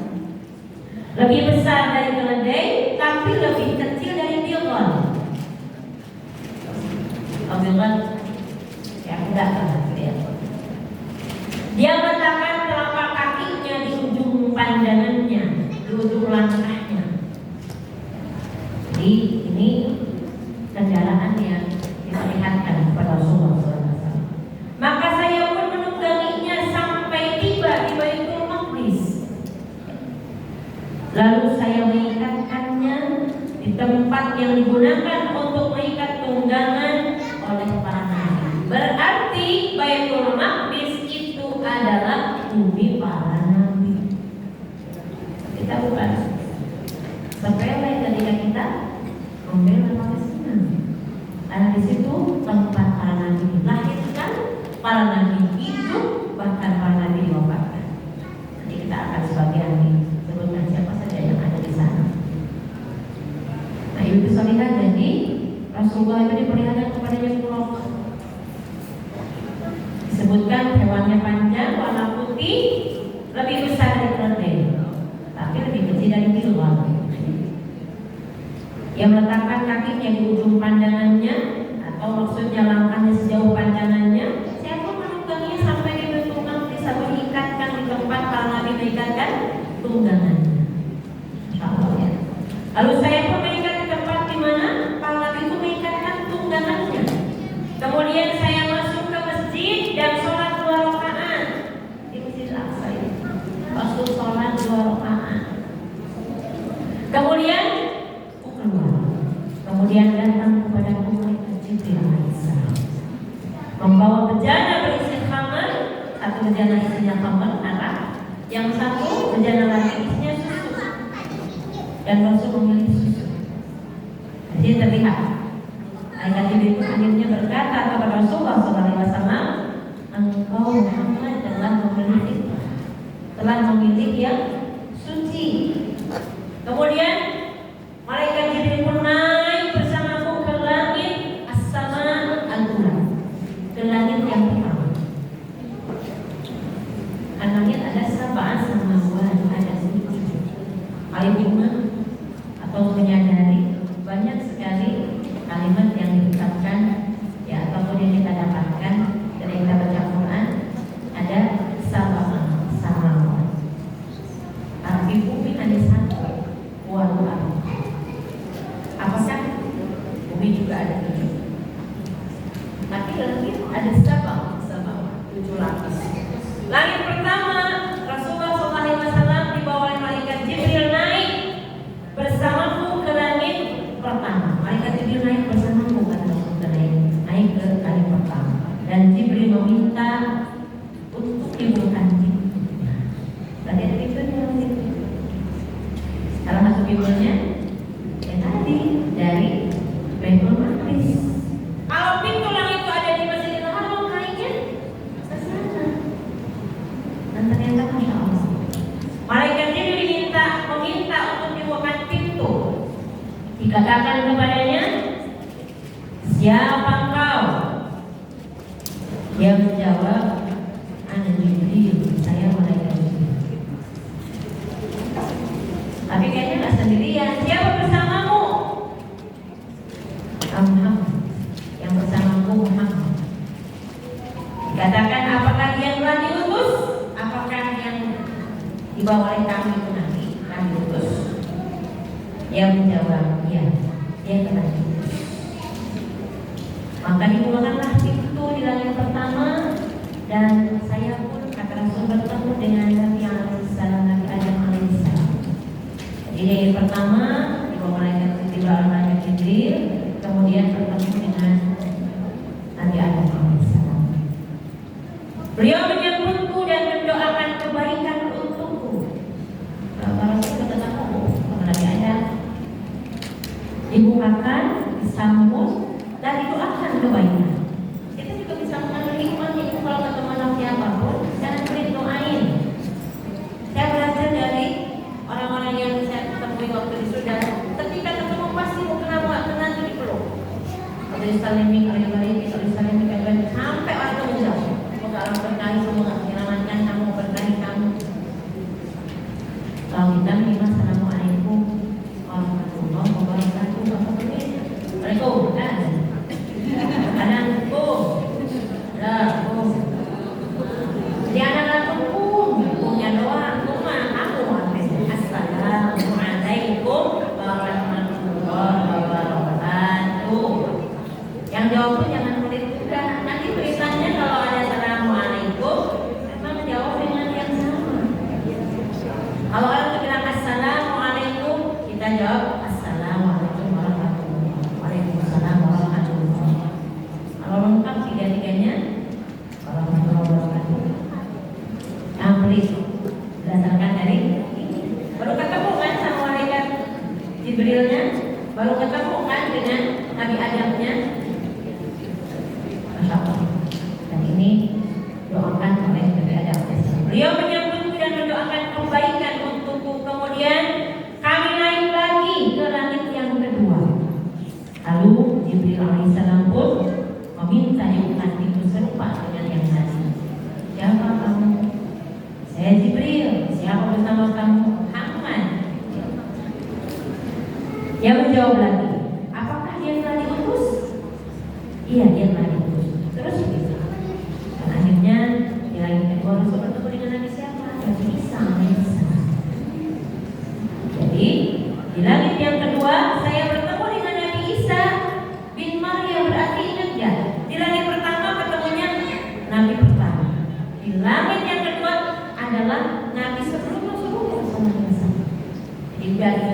lebih besar dari keledai, tapi lebih kecil dari bilqon. Bilqon, ya kuda kan, ya. Dia meletakkan telapak kakinya di ujung pandangannya, di ujung langkahnya. Jadi ini kendaraan yang diperlihatkan kepada Rasulullah SAW. Maka saya pun menungganginya sampai tiba di Baitul Maqdis. Lalu saya mengikatkannya di tempat yang digunakan untuk mengikat tunggangan oleh para nabi. Berarti Baitul Maqdis itu adalah bumi para nabi. Kita bukan sepele ketika kita membela Palestina. Karena di situ tempat para nabi dilahirkan, para nabi hidup, bahkan para nabi diwafatkan. Nanti kita akan sebagian disebutkan siapa saja yang ada di sana. Nah, Ibu bisa lihat, jadi Rasulullah itu diperlihatkan kepadanya pulau. Disebutkan hewannya panjang, warna putih, lebih besar dari keledai, tapi lebih kecil dari bilqon. Yang meletakkan kakinya di ujung pandangannya, atau maksudnya langkahnya sejauh pandangannya. Siapa menungganginya sampai di Baitul Maqdis, atau diikatkan di tempat para nabi mengikatkan tunggangannya. Insyaallah ya. Lalu saya pun mengikat di tempat di mana para nabi itu mengikatkan tunggangannya. Kemudian saya masuk ke masjid dan sholat 2 rakaat di Masjid Al-Aqsa ini. Rasul sholat 2 rakaat. Kemudian datang kepada malaikat Jibril alaihissalam, membawa bejana berisi khamar, satu bejana isinya khamar arak, Yang satu bejana lagi isinya susu dan Rasul memilih susu. Jadi terlihat Malaikat Jibril akhirnya berkata kepada Rasulullah SAW, engkau Muhammad telah memilih yang suci. Kemudian Malaikat Jibril pun naik bersamaku ke langit as-sama al-ula, ke langit yang pertama. Langit ada sab'an samawat, ada 7. Kalimat atau menyadari banyak sekali kalimat yang diucapkan ya ataupun yang kita dapatkan ketika kita baca Quran. Ada sab'an samawat. Tapi bumi ada satu, wal ardh. Apakah bumi juga ada 7? Tapi langit ada sab'an samawat, 7 lapis. Langit pertama, Rasulullah SAW dibawa oleh Malaikat Jibril naik bersamaku ke langit pertama. Malaikat Jibril naik bersamaku kata Rasulullah, naik ke langit pertama. Dan Jibril meminta untuk dibukakan pintunya. Berarti ada pintunya langit. Salah satu pintunya yang tadi dari Baitul Maqdis. Kalau pintu langit itu ada di Masjidil Haram, naiknya ke sana. Dan ternyata Masya Allah, Malaikat Jibril meminta untuk dibukakan pintu. Dikatakan kepadanya, siapa engkau? Dia menjawab, ana Jibril, saya Malaikat Jibril. Tapi kayaknya nggak sendirian. Siapa bersamamu? Muhammad. Yang bersamaku Muhammad. Dikatakan, apakah dia telah diutus? Apakah yang dibawa oleh kami itu nanti akan diutus? Dia menjawab, iya, dia telah diutus. Maka dibukakanlah pintu di langit pertama, dan saya pun kata Rasul bertemu dengan Nabi Alaihissalam, Nabi Adam Alaihissalam. Jadi yang pertama dibawa Malaikat Jibril, kemudian bertemu dengan Nabi Adam Alaihissalam. Beliau menyebutku dan mendoakan kebaikan untukku. Para Rasul bertemu kepada Nabi Adam, dibukakan, disambut, dan didoakan kebaikan. Kita juga bisa mengambil hikmahnya itu kalau ketemu sama siapapun, jangan sulit doain. Saya belajar dari orang-orang yang saya temui waktu di Sudan. Ketika ketemu pasti mau kenal itu dipeluk. Kalau disalimik, sampai orang itu menjauh. Semoga Allah berkahi semua, menyelamatkan kamu, berkahi kamu. Kalau kita menerima assalamualaikum warahmatullahi wabarakatuh. Waalaikumsalam. Di anak-anakku punya doa, assalamualaikum warahmatullahi wabarakatuh. Yang jawab pun jangan pelit juga. Nanti tulisannya kalau ada assalamualaikum, memang jawab dengan yang sama. Kalau orang itu bilang assalamualaikum, kita jawab assalamualaikum warahmatullahi wabarakatuh. Waalaikumsalam warahmatullahi wabarakatuh. Kalau lengkap tiga-tiganya warahmatullahi wabarakatuh. Amris berdasarkan dari ini. Baru ketemu kan sama Malaikat Jibrilnya, baru ketemu kan dengan Nabi Adamnya. Masya Allah. Dan ini doakan oleh Nabi Adam. Beliau menyambutku dan mendoakan kebaikan untukku. Kemudian kami naik lagi ke langit yang kedua. Lalu Jibril alaihissalam pun meminta dibukakan pintu serupa dengan yang tadi. Siapa kamu? Saya Jibril. Siapa bersama kamu? Muhammad. Dia menjawab lagi, apakah dia telah diutus? Iya, dia telah diutus. Terus begitu. Dan akhirnya di langit kedua Rasul bertemu dengan Nabi siapa? Nabi Isa alaihissalam. Jadi di langit yang kedua saya bertemu dengan Nabi Isa bin Maryam. Berarti ingat ya, di langit pertama ketemunya Nabi pertama. Di langit yang kedua adalah Nabi sebelum Rasulullah SAW. Jadi dari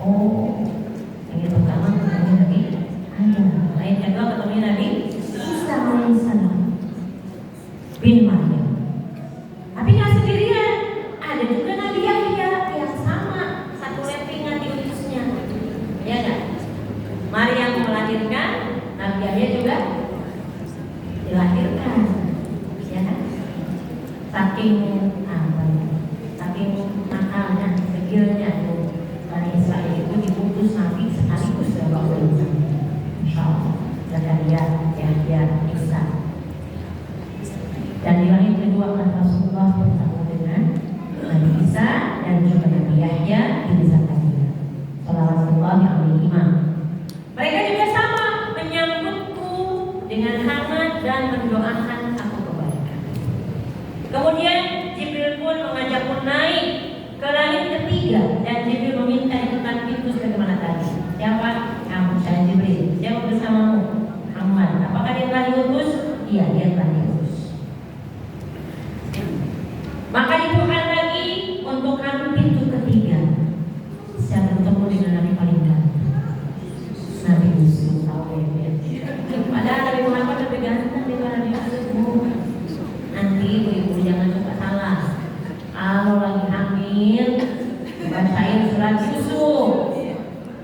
oh, yang pertama ketemu Nabi Adam, yang kedua ketemu Nabi Isa alaihissalam bin Maryam. Tapi nggak sendirian. apa ya, saking nakalnya, segilnya tuh Bani Israel itu diputus Nabi sekaligus berapa urusan. Insya Allah Zakaria, Yahya, Isa. Dan di langit kedua kan Rasulullah bertemu dengan Nabi Isa dan juga Nabi Yahya di Zakaria. Sallallahu alaihi wasallam. Mereka juga sama menyambutku dengan hangat dan mendoakan aku kebaikan. Kemudian Jibril pun mengajakku naik ke langit ketiga dan Jibril meminta ikutan pintu sebagaimana tadi. Siapa? Kamu, saya Jibril. Siapa bersamamu? Muhammad. Apakah dia telah diutus? Iya, dia telah diutus. Maka dibuka lagi untuk kami pintu ketiga. Saya bertemu dengan Nabi paling ganteng, Nabi Yusuf. Padahal Nabi Muhammad lebih ganteng daripada Nabi Yusuf. Nanti ibu jangan suka salah. Kalau lagi hamil bacain surat Yusuf,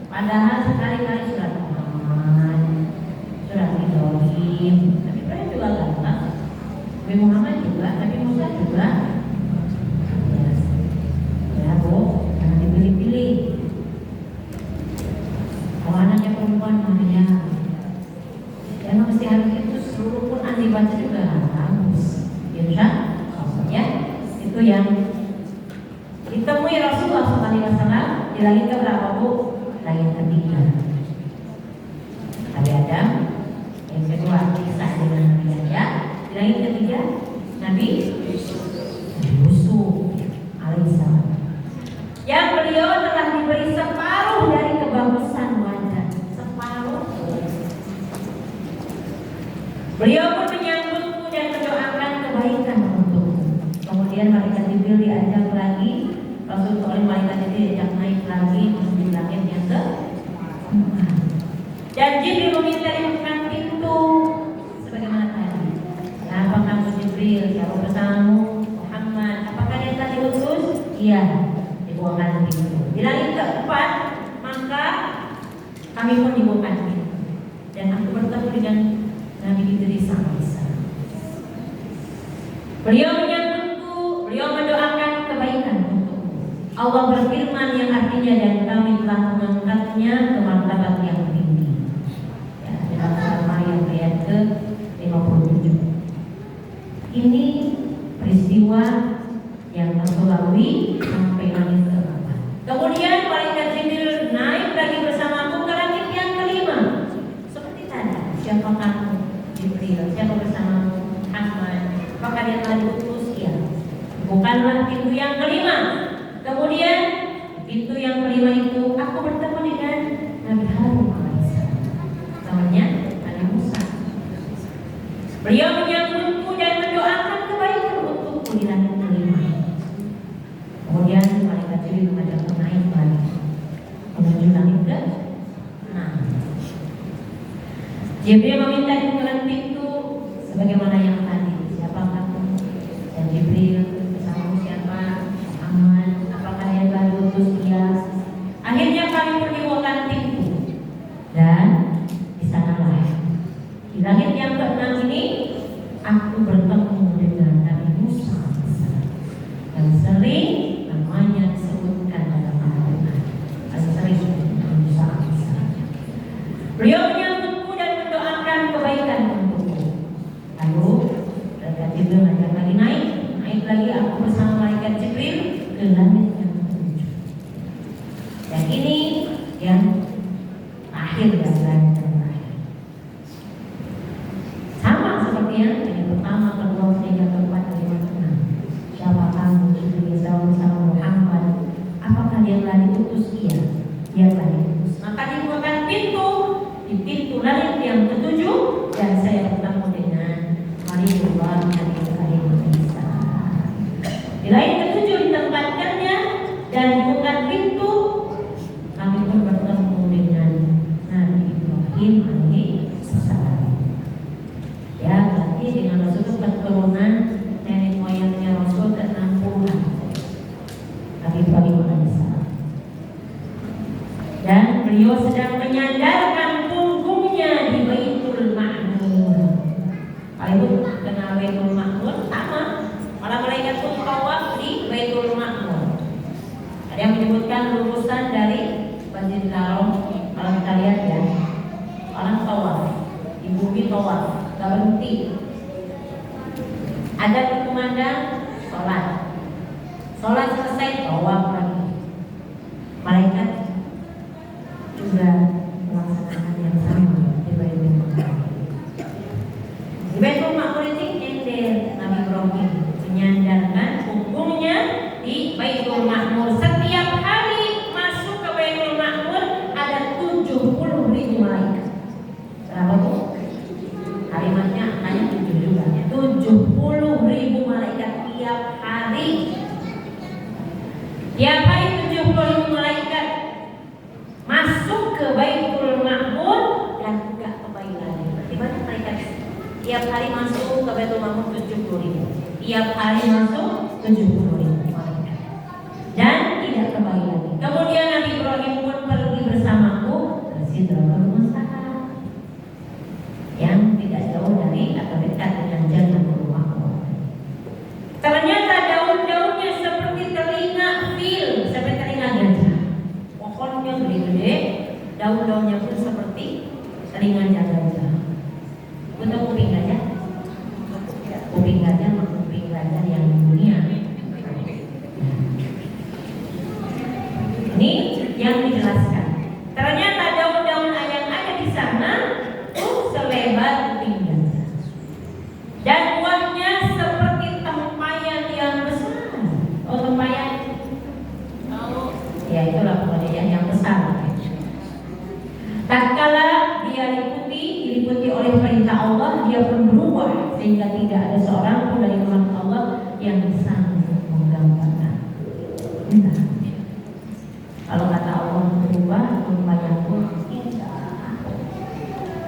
padahal sekali-kali surat Muhammad, surat Ibrahim. Nabi Ibrahim juga ganteng, Nabi Muhammad juga, Nabi Musa juga. Ya Bu, jangan dipilih-pilih. Kalau anaknya perempuan namanya, ya mesti harus itu seluruh Quran dibaca juga harus. Ya, itu yang ditemui Rasulullah SAW di langit keberapa Bu? Langit ketiga. Nabi Adam, yang kedua Isa dengan Nabi Yahya. Di langit ketiga Nabi Yusuf alaihissalam. Yang beliau telah diberi separuh dari kebagusan wajah, separuh. Beliau pun menyambutku dan mendoakan kebaikan untukku. Kemudian malaikat Jibril diajak lagi, Rasul oleh malaikat Jibril diajak naik lagi menuju langit yang ke-4. Dan Jibril meminta dibukakan pintu sebagaimana tadi. Siapa kamu Jibril? Siapa bersamamu? Muhammad. Apakah dia telah diutus? Iya, dibukakan pintu. Di langit ke-4 maka kami pun dibukakan pintu. Dan aku bertemu dengan Nabi Idris alaihissalam. Beliau menyambutku, beliau mendoakan kebaikan untukku. Allah berfirman yang artinya dan kami telah mengangkatnya ke martabat yang tinggi. Ya, dalam surat Maryam ayat ke-57. Ini peristiwa yang aku lalui sampai langit ke-4. Kemudian malaikat Jibril naik lagi bersamaku ke langit yang ke-5. Seperti tadi, siapa kamu? Jibril. Siapa bersamamu? Muhammad. Apakah dia telah diutus? Ya. Bukanlah pintu yang ke-5. Kemudian pintu yang ke-5 itu aku bertemu dengan Nabi Harun alaihissalam. Namanya Nabi Musa. Beliau menyambutku dan mendoakan kebaikan untukku di langit ke-5. Kemudian malaikat Jibril mengajakku naik lagi menuju langit ke-6. Jibril meminta dibukakan pintu sebagaimana yang tadi. Siapa kamu? Dan Jibril bersama siapa? Muhammad. Apakah dia telah diutus? Iya. Akhirnya kami pun dibukakan pintu. Dan di sanalah di langit yang ke-6 ini aku bertemu dengan Nabi Musa yang sering namanya disebutkan dalam Al-Quran. Sering Nabi Musa. Beliau menyambutku dan mendoakan kebaikan untukku. Lalu malaikat Jibril ngajak lagi naik lagi aku bersama malaikat Jibril ke langit yang ke-7. Dan ini yang akhir dan langit terakhir. Sama seperti yang pertama, kedua, ketiga, keempat, kelima, keenam. Siapa kamu? Jibril bersama Muhammad. Apakah dia telah diutus? Iya, dia telah diutus. Maka dibukakan pintu di pintu langit yang ke-7 dan saya bertemu dengan Khalilullah Nabi Ibrahim alaihissalam. Di langit ke-7 ditempatkannya dan dibuka pintu, kami pun bertemu dengan Nabi Ibrahim alaihissalam. Ya, berarti dengan Rasul keturunan nenek moyangnya Rasul ke-60-an. Nabi Ibrahim alaihissalam. Dan beliau sedang menyandarkan punggungnya di Baitul Ma'mur. Kalau itu kenal Baitul Ma'mur sama para malaikat yaitu tawaf di Baitul Ma'mur. Ada yang menyebutkan lulusan dari Masjidil Haram. Kalau kita lihat ya, orang tawaf di bumi, tawaf gak berhenti. Ada berkumandang, sholat selesai, tawaf lagi. Malaikat juga melaksanakan yang sama di Baitul Ma'mur. Di Baitul Ma'mur ini nyender Nabi Ibrahim menyandarkan punggungnya di Baitul Ma'mur. Setiap hari masuk ke Baitul Ma'mur ada 70.000 malaikat. Berapa tuh? Kalimatnya hanya 7 juga ya. 70.000 malaikat tiap hari. Tiap hari 70.000 malaikat masuk ke Baitul Ma'mur dan enggak kembali lagi. Berarti banyak malaikat tiap hari masuk ke Baitul Ma'mur 70.000. Tiap hari masuk 70.000 malaikat dan tidak kembali lagi. Kemudian Nabi Ibrahim pun pergi bersamaku ke Sidratul Muntaha yang tidak jauh dari atau dekat dengan Jannatul Ma'wa. Ternyata daun-daunnya seperti telinga fil, seperti telinga gajah. Pohonnya gede-gede, daun-daunnya pun seperti telinga gajah. Untuk kuping gajah, kuping gajah yang di dunia. Ini yang dijelaskan. Ternyata daun-daun yang ada di sana selebar kuping gajah. Dan buahnya seperti tempayan yang besar. Oh, tempayan? Ya, itulah pokoknya yang besar. Tatkala dia diliputi oleh perintah Allah, dia pun berubah sehingga tidak ada seorang pun dari umat Allah yang bisa menggambarkan. Nah, kalau kata Allah berubah, tempayan pun tidak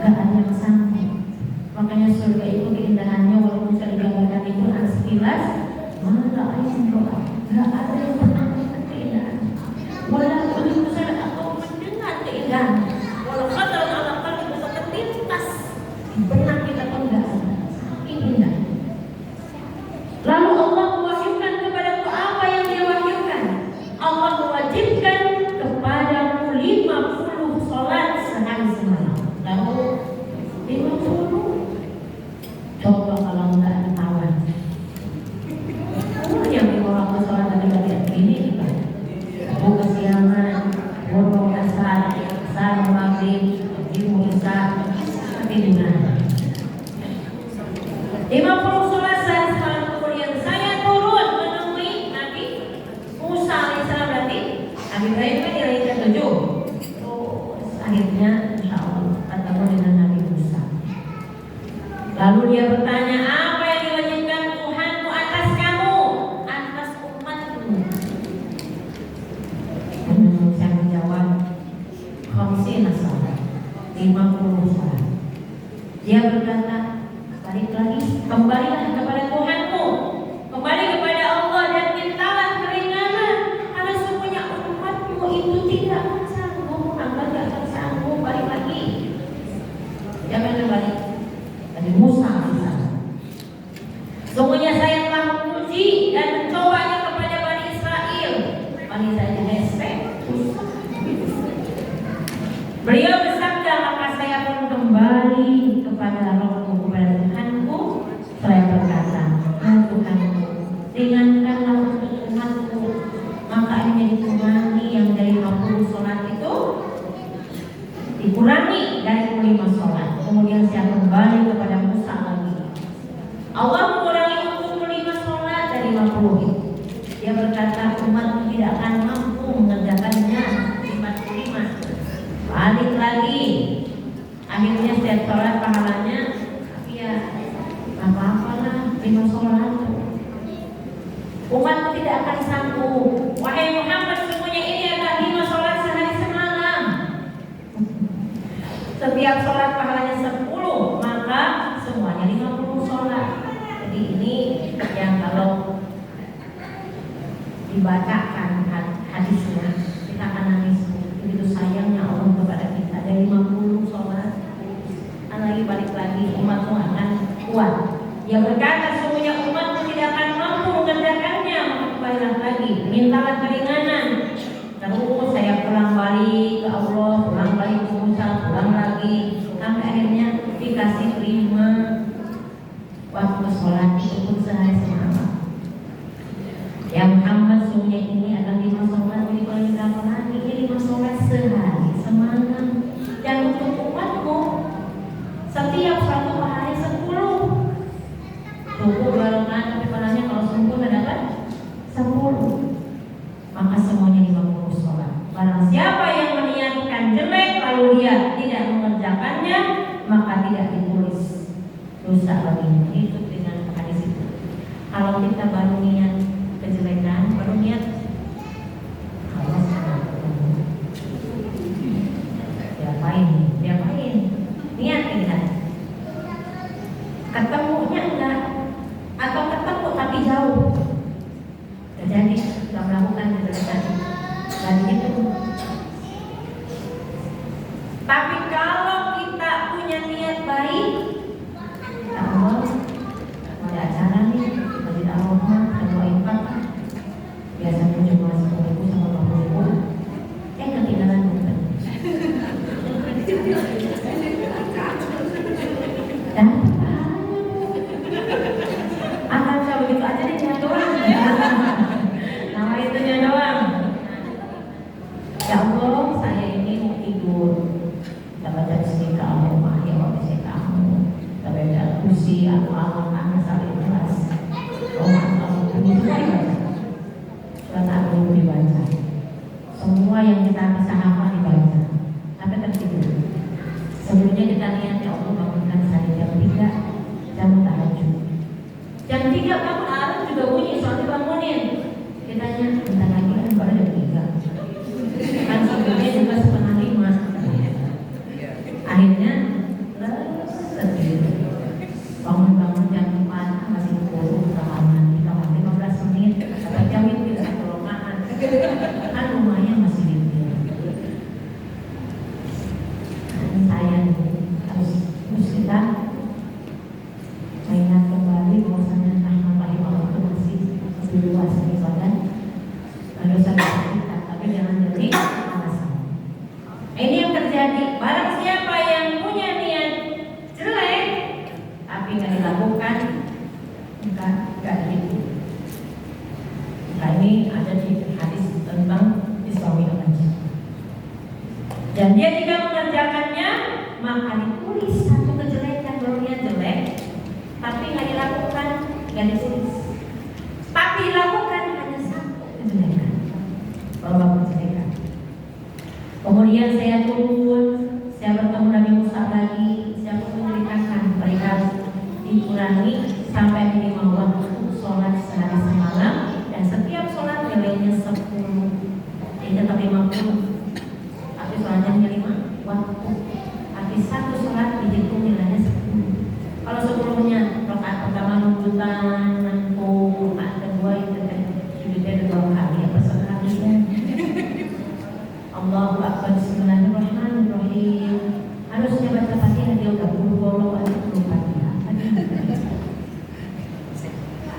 ada yang sanggup. Makanya surga itu keindahannya walaupun bisa digambarkan itu sekilas, malah nggak ada yang pernah melihat keindahan. Walaupun itu sadar atau mendengar keindahan, walau kata Allah bisa terlintas benak kita pun nggak ada. Saking indah. Lalu Allah mewahyukan kepadaku apa yang Dia wahyukan. Allah mewajibkan kepadamu 50 sholat sehari semalam. Lalu 50. Coba kalau nggak tawan. Yang orang sholat dari bagian ini kan. Buka siangan, burung asar, asar maghrib, isya, tiduran. 50 sholat sehari semalam. Kemudian saya turun menemui Nabi Musa alaihissalam. Berarti Nabi Ibrahim kan di langit ke-7. Terus akhirnya insya Allah ketemu dengan Nabi Musa. Lalu dia bertanya, apa yang diwajibkan Tuhanmu atas kamu, atas umatmu? Saya menjawab, 50 sholat, 50 sholat. Dia berkata, balik lagi, kembalilah kepada Tuhanmu, kembali kepada Allah dan mintalah keringanan, karena semuanya umatmu itu tidak sanggup, maka tidak akan sanggup. Balik lagi. Jangan kembali. Nabi Musa alaihissalam. Sungguhnya saya telah menguji dan mencobanya kepada Bani Israel. Bani Israel respect. Beliau bersabda, maka saya pun kembali kepada Rohku, kepada Tuhanku. Saya berkata, ya Tuhanku, ringankanlah untuk umatku. Maka ini dikurangi yang dari 50 sholat itu dikurangi dari 5 sholat. Kemudian saya kembali kepada Musa lagi. Allah mengurangi untuk 5 sholat dari 50 itu. Dia berkata, umat tidak akan mampu mengerjakannya 45. Balik lagi. Akhirnya setiap sholat pahalanya, tapi ya apa-apalah 5 sholat. Umatmu tidak akan sanggup. Wahai Muhammad, semuanya ini adalah 5 sholat sehari semalam. Setiap sholat pahalanya 10, maka semuanya 50 sholat. Jadi ini yang kalau dibacakan hadisnya kita akan nangis. Begitu sayangnya Allah kepada kita. Dari 50 sholat, lagi balik lagi, umatmu akan kuat. Dia berkata, semuanya umatmu tidak akan mampu mengerjakan mintalah keringanan. Terus saya pulang balik ke Allah, pulang balik ke Musa, pulang lagi, sampai akhirnya dikasih terima. Waktu sholat itu pun sehari semalam. Yang Muhammad sunnah ini adalah 5 sholat. Jadi kalau kita lagi ini 5 sholat sehari semalam. Dan untuk umatmu setiap satu hari 10. Tubuh 2 rakaat, tapi palanya kalau sempurna dapat 10. Maka semuanya 50 sholat. Barang siapa yang meniatkan jelek lalu dia tidak mengerjakannya, maka tidak ditulis dosa baginya. Itu dengan hadis itu. Kalau kita baru niat kejelekan, baru niat Allah diapain niat kita ketemunya enggak, atau ketemu tapi jauh, jadi sudah melakukan kejelekan dan itu. Tapi kalau kita punya niat baik, ya Allah, ada acara nih, bagi aroma, ada infak, biasanya cuma 10.000 sama 20.000, ketinggalan bukan. Dan akan saya begitu aja deh, jangan doang. Nama itunya doang. Ya Allah, saya ini mau tidur, dapat dari sini kamu, ya Allah sini kamu, dapat dari kursi, aku anak saling kelas. Kamu surat Al-Qur'an dibaca. Semua yang kita bisa hafal dibaca. Sampai tertidur. Sebelumnya kita niat, ya Allah bangunkan saya jam 3, jam tahajud. Jam 3 bangun, alarm juga bunyi, soalnya bangunin. Kita tanya, bentar lagi kan baru jam 3. Kan sebelumnya juga 4:30. Akhirnya tertidur. Bangun-bangun jam 4 masih kurung kamar 15 menit. Atau jam itu tidak kelongaan. Kan lumayan masih tidur. Saya harus kita ingat kembali bahwasanya rahmat Allah itu masih luas dan dosa kita, tapi jangan jadi alasan. Ini yang terjadi. Barang siapa yang punya niat jelek tapi nggak dilakukan, nggak gitu. Nah ini ada di hadis tentang Ismawi al-Hajj. Dan dia tidak mengerjakannya, maka ditulis satu kejelekan. Kalau dia jelek tapi nggak dilakukan, nggak ditulis. Tapi dilakukan hanya satu kejelekan. Kalau kejelekan. Kemudian saya turun, saya bertemu Nabi Musa lagi, saya pun menceritakan mereka dikurangi sampai minimal waktu sholat sehari semalam, dan setiap sholat nilainya 10. Jadi tetap 50. Tapi sholatnya hanya 5 waktu. Tapi satu sholat dihitung nilainya 10. Kalau sebelumnya rakaat pertama nunjukan, nangkuk, rakaat kedua itu sujudnya 2 kali, apa sekalinya. Allahu Akbar, Bismillahirrahmanirrahim. Harusnya baca Fatihah dia udah buru-buru aja belum Fatihah.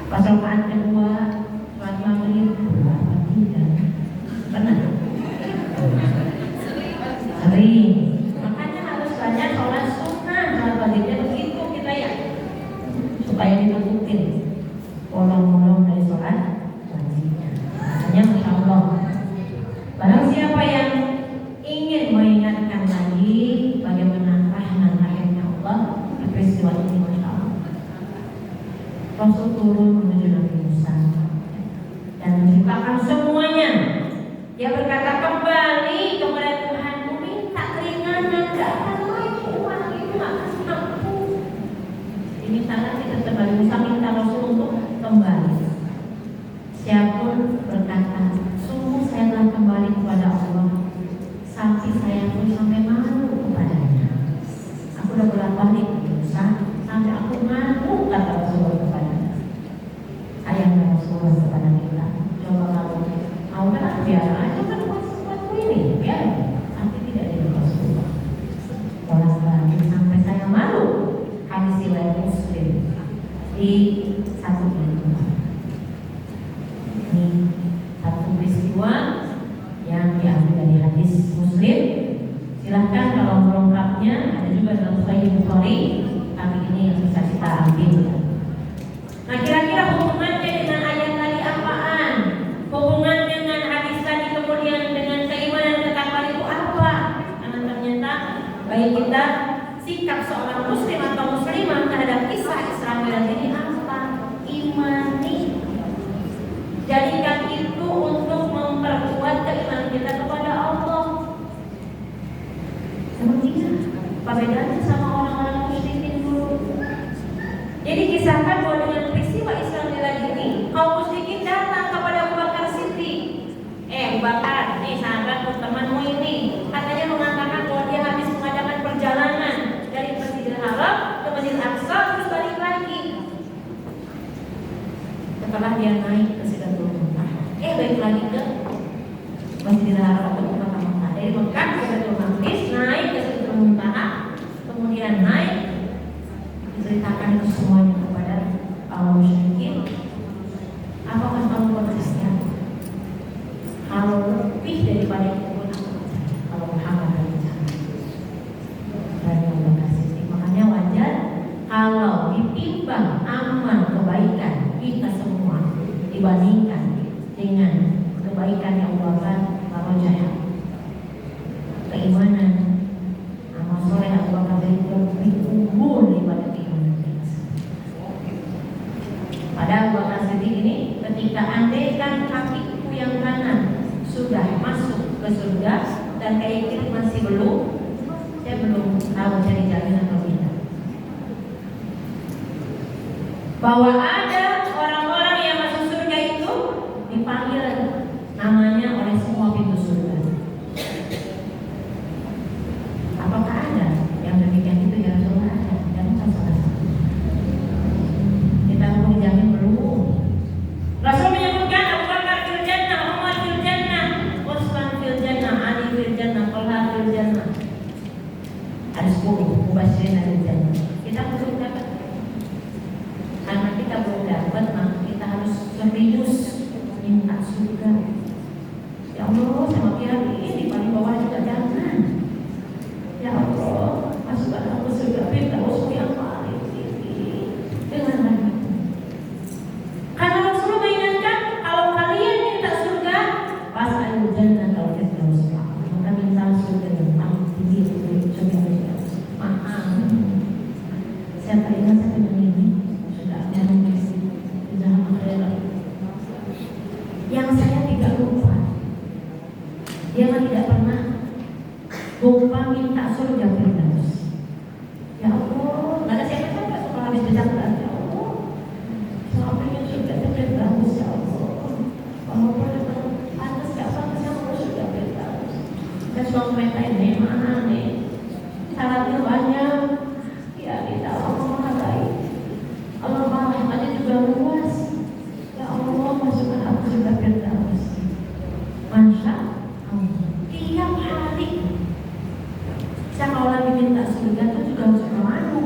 Pas rakaat kedua sholat maghrib Fatihah. Benar? Sering. Makanya harus banyak sholat sunnah. Sholat maghribnya begitu kita ya, supaya ditututin bolong-bolong dari sholat wajibnya. Makanya Masya Allah, barang siapa yang ingin mengingatkan lagi bagaimana rahman rahimnya Allah di peristiwa ini, Masya Allah, Rasul turun menuju Nabi Musa dan menceritakan semuanya. Dia berkata, kembali kepada Tuhanmu, minta keringanan, gak akan mampu, uang itu gak akan mampu. Ini tangan kita kembali, Musa minta Rasul untuk kembali. Siapun berkata, sungguh saya telah kembali kepada Allah, sampai saya pun sampai malu kepadanya. Aku udah bolak-balik Musa, sampai aku malu, kata Rasul kepadanya. Ayahnya Rasul kepada kita, coba kamu mau kan biar aja kan sesuatu ini, biar tapi tidak dilepas Rasulullah. Bolak-balik sampai saya malu. Hadis riwayat Muslim di 1 ini satu dari hadis Muslim. Silahkan kalau melengkapnya ada juga dalam Sahih Bukhari, tapi ini yang bisa kita ambil. Nah, kira-kira hubungannya dengan ayat tadi apaan? Hubungan dengan hadis tadi kemudian dengan keimanan ketakwaan itu apa? Karena ternyata bagi kita sikap seorang muslim atau muslimah terhadap kisah Isra Mi'raj ini apa? Imani. Jadikan itu untuk memperkuat keimanan kita kepada Allah. Sepertinya apa bedanya sama orang-orang musyrikin dulu? Jadi kisahkan bahwa dengan peristiwa Isra Mi'raj ini kaum musyrikin datang kepada Abu Bakar Siddiq. Abu Bakar, nih sahabatmu, temanmu ini katanya mengatakan bahwa dia habis mengadakan perjalanan dari Masjidil Haram ke Masjidil Aqsa terus balik lagi. Setelah dia naik ke Sidratul Muntaha, balik lagi ke Masjidil Haram atau Mekah. Dari Mekah ke Baitul Maqdis, naik ke Sidratul Muntaha, kemudian naik. Diceritakan itu semuanya kepada kaum musyrikin. Apakah kamu berkhianat? Kalau lebih daripada itu pun aku percaya. Kalau Muhammad berbicara dari Allah kasih. Makanya wajar kalau ditimbang amal kebaikan kita semua dibandingkan dengan kebaikan yang Allah jahat. Keimanan amal soleh Abu Bakar itu lebih unggul daripada keimanan kita. Pada Abu Bakar Siddiq ini, ketika andaikan kakiku yang kanan sudah masuk ke surga dan kaki kiri masih belum, saya belum tahu cari jaminan atau tidak. Bahwa ada orang-orang yang masuk surga itu dipanggil namanya oleh semua pintu surga. Apakah ada yang demikian itu? Ya Rasulullah ada. Dan salah. Kita mau dijamin belum? Rasul menyebutkan Abu Bakar fil jannah, Umar fil jannah, Utsman fil jannah, Ali fil jannah, Talha fil jannah. Ada 10 mubasyirin fil jannah. Kita belum dapat. Karena kita belum dapat, maka kita harus serius minta surga. Ya Allah, sama kira ini paling bawah juga jangan. Ya Allah, masukkan aku surga Firdaus yang paling tinggi dengan hati. Karena Rasulullah mengingatkan kalau kalian minta surga, fas'alul jannata wal firdaus. Maka minta surga yang paling tinggi itu surga Firdaus. Maaf, saya teringat saya dengan ini sudah ada di dalam akhirat yang saya tidak lupa. Dia tidak pernah lupa minta surga Firdaus. Ya Allah, nggak ada siapa-siapa kalau habis bercanda. Ya Allah, saya pengen surga Firdaus. Ya Allah, kalau boleh pantas nggak pantas yang mau surga Firdaus. Saya suka komentar ini mana nih? Syaratnya banyak. Ya kita Allah maha baik. Allah maha rahmatnya juga luas. Ya Allah, masukkan aku surga Firdaus. Masya Allah, tiap hari. Saya kalau lagi minta surga itu juga harus malu.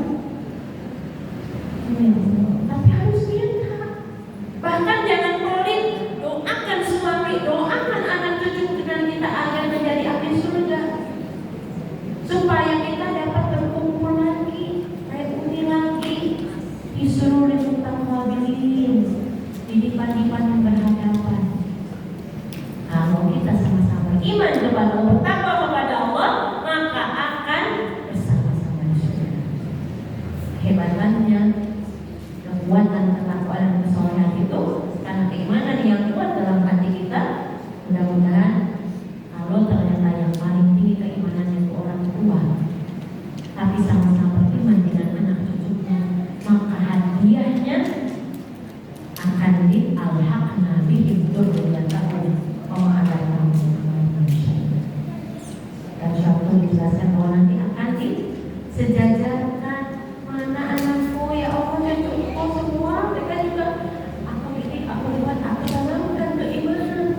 Tapi harus minta. Bahkan jangan pelit. Doakan suami, doakan anak cucu dengan kita agar menjadi ahli surga, supaya kita dapat berkumpul lagi, reuni lagi, disuruh tentang mobilin di depan-depan yang berhadapan. Kalau kita sama-sama iman kepada Allah, takwa kepada Allah, maka akan bersama-sama di surga. Kehebatannya, kekuatan ketakwaan dan kesolehan itu karena keimanan yang kuat dalam hati kita. Mudah-mudahan kalau ternyata yang paling tinggi keimanannya itu orang tua, tapi sama-sama iman dengan anak cucunya, maka hadiahnya akan dialhaqna bihim dzurriyyatahum wa ma'adana dan suatu dijelaskan bahwa nanti akan disejajarkan mana anakku, ya Allah, dan cucuku semua mereka juga aku bikin, aku buat, aku tanamkan keimanan.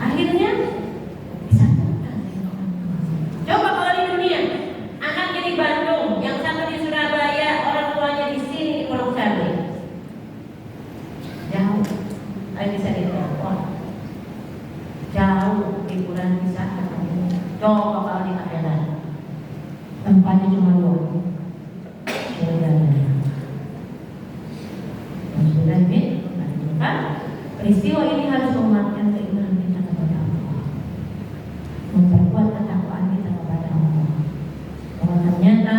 Akhirnya disatukan dengan orang tua. Coba kalau di dunia anaknya di Bandung, yang satu di Surabaya, orang tuanya di sini di Purwokerto, jauh, bisa ditelepon, jauh di Coba kalau di akhirat tempatnya cuma dua, surga dan neraka. Sudah kan? Peristiwa ini harus menguatkan keimanan kita kepada Allah, memperkuat ketakwaan kita kepada Allah. Bahwa ternyata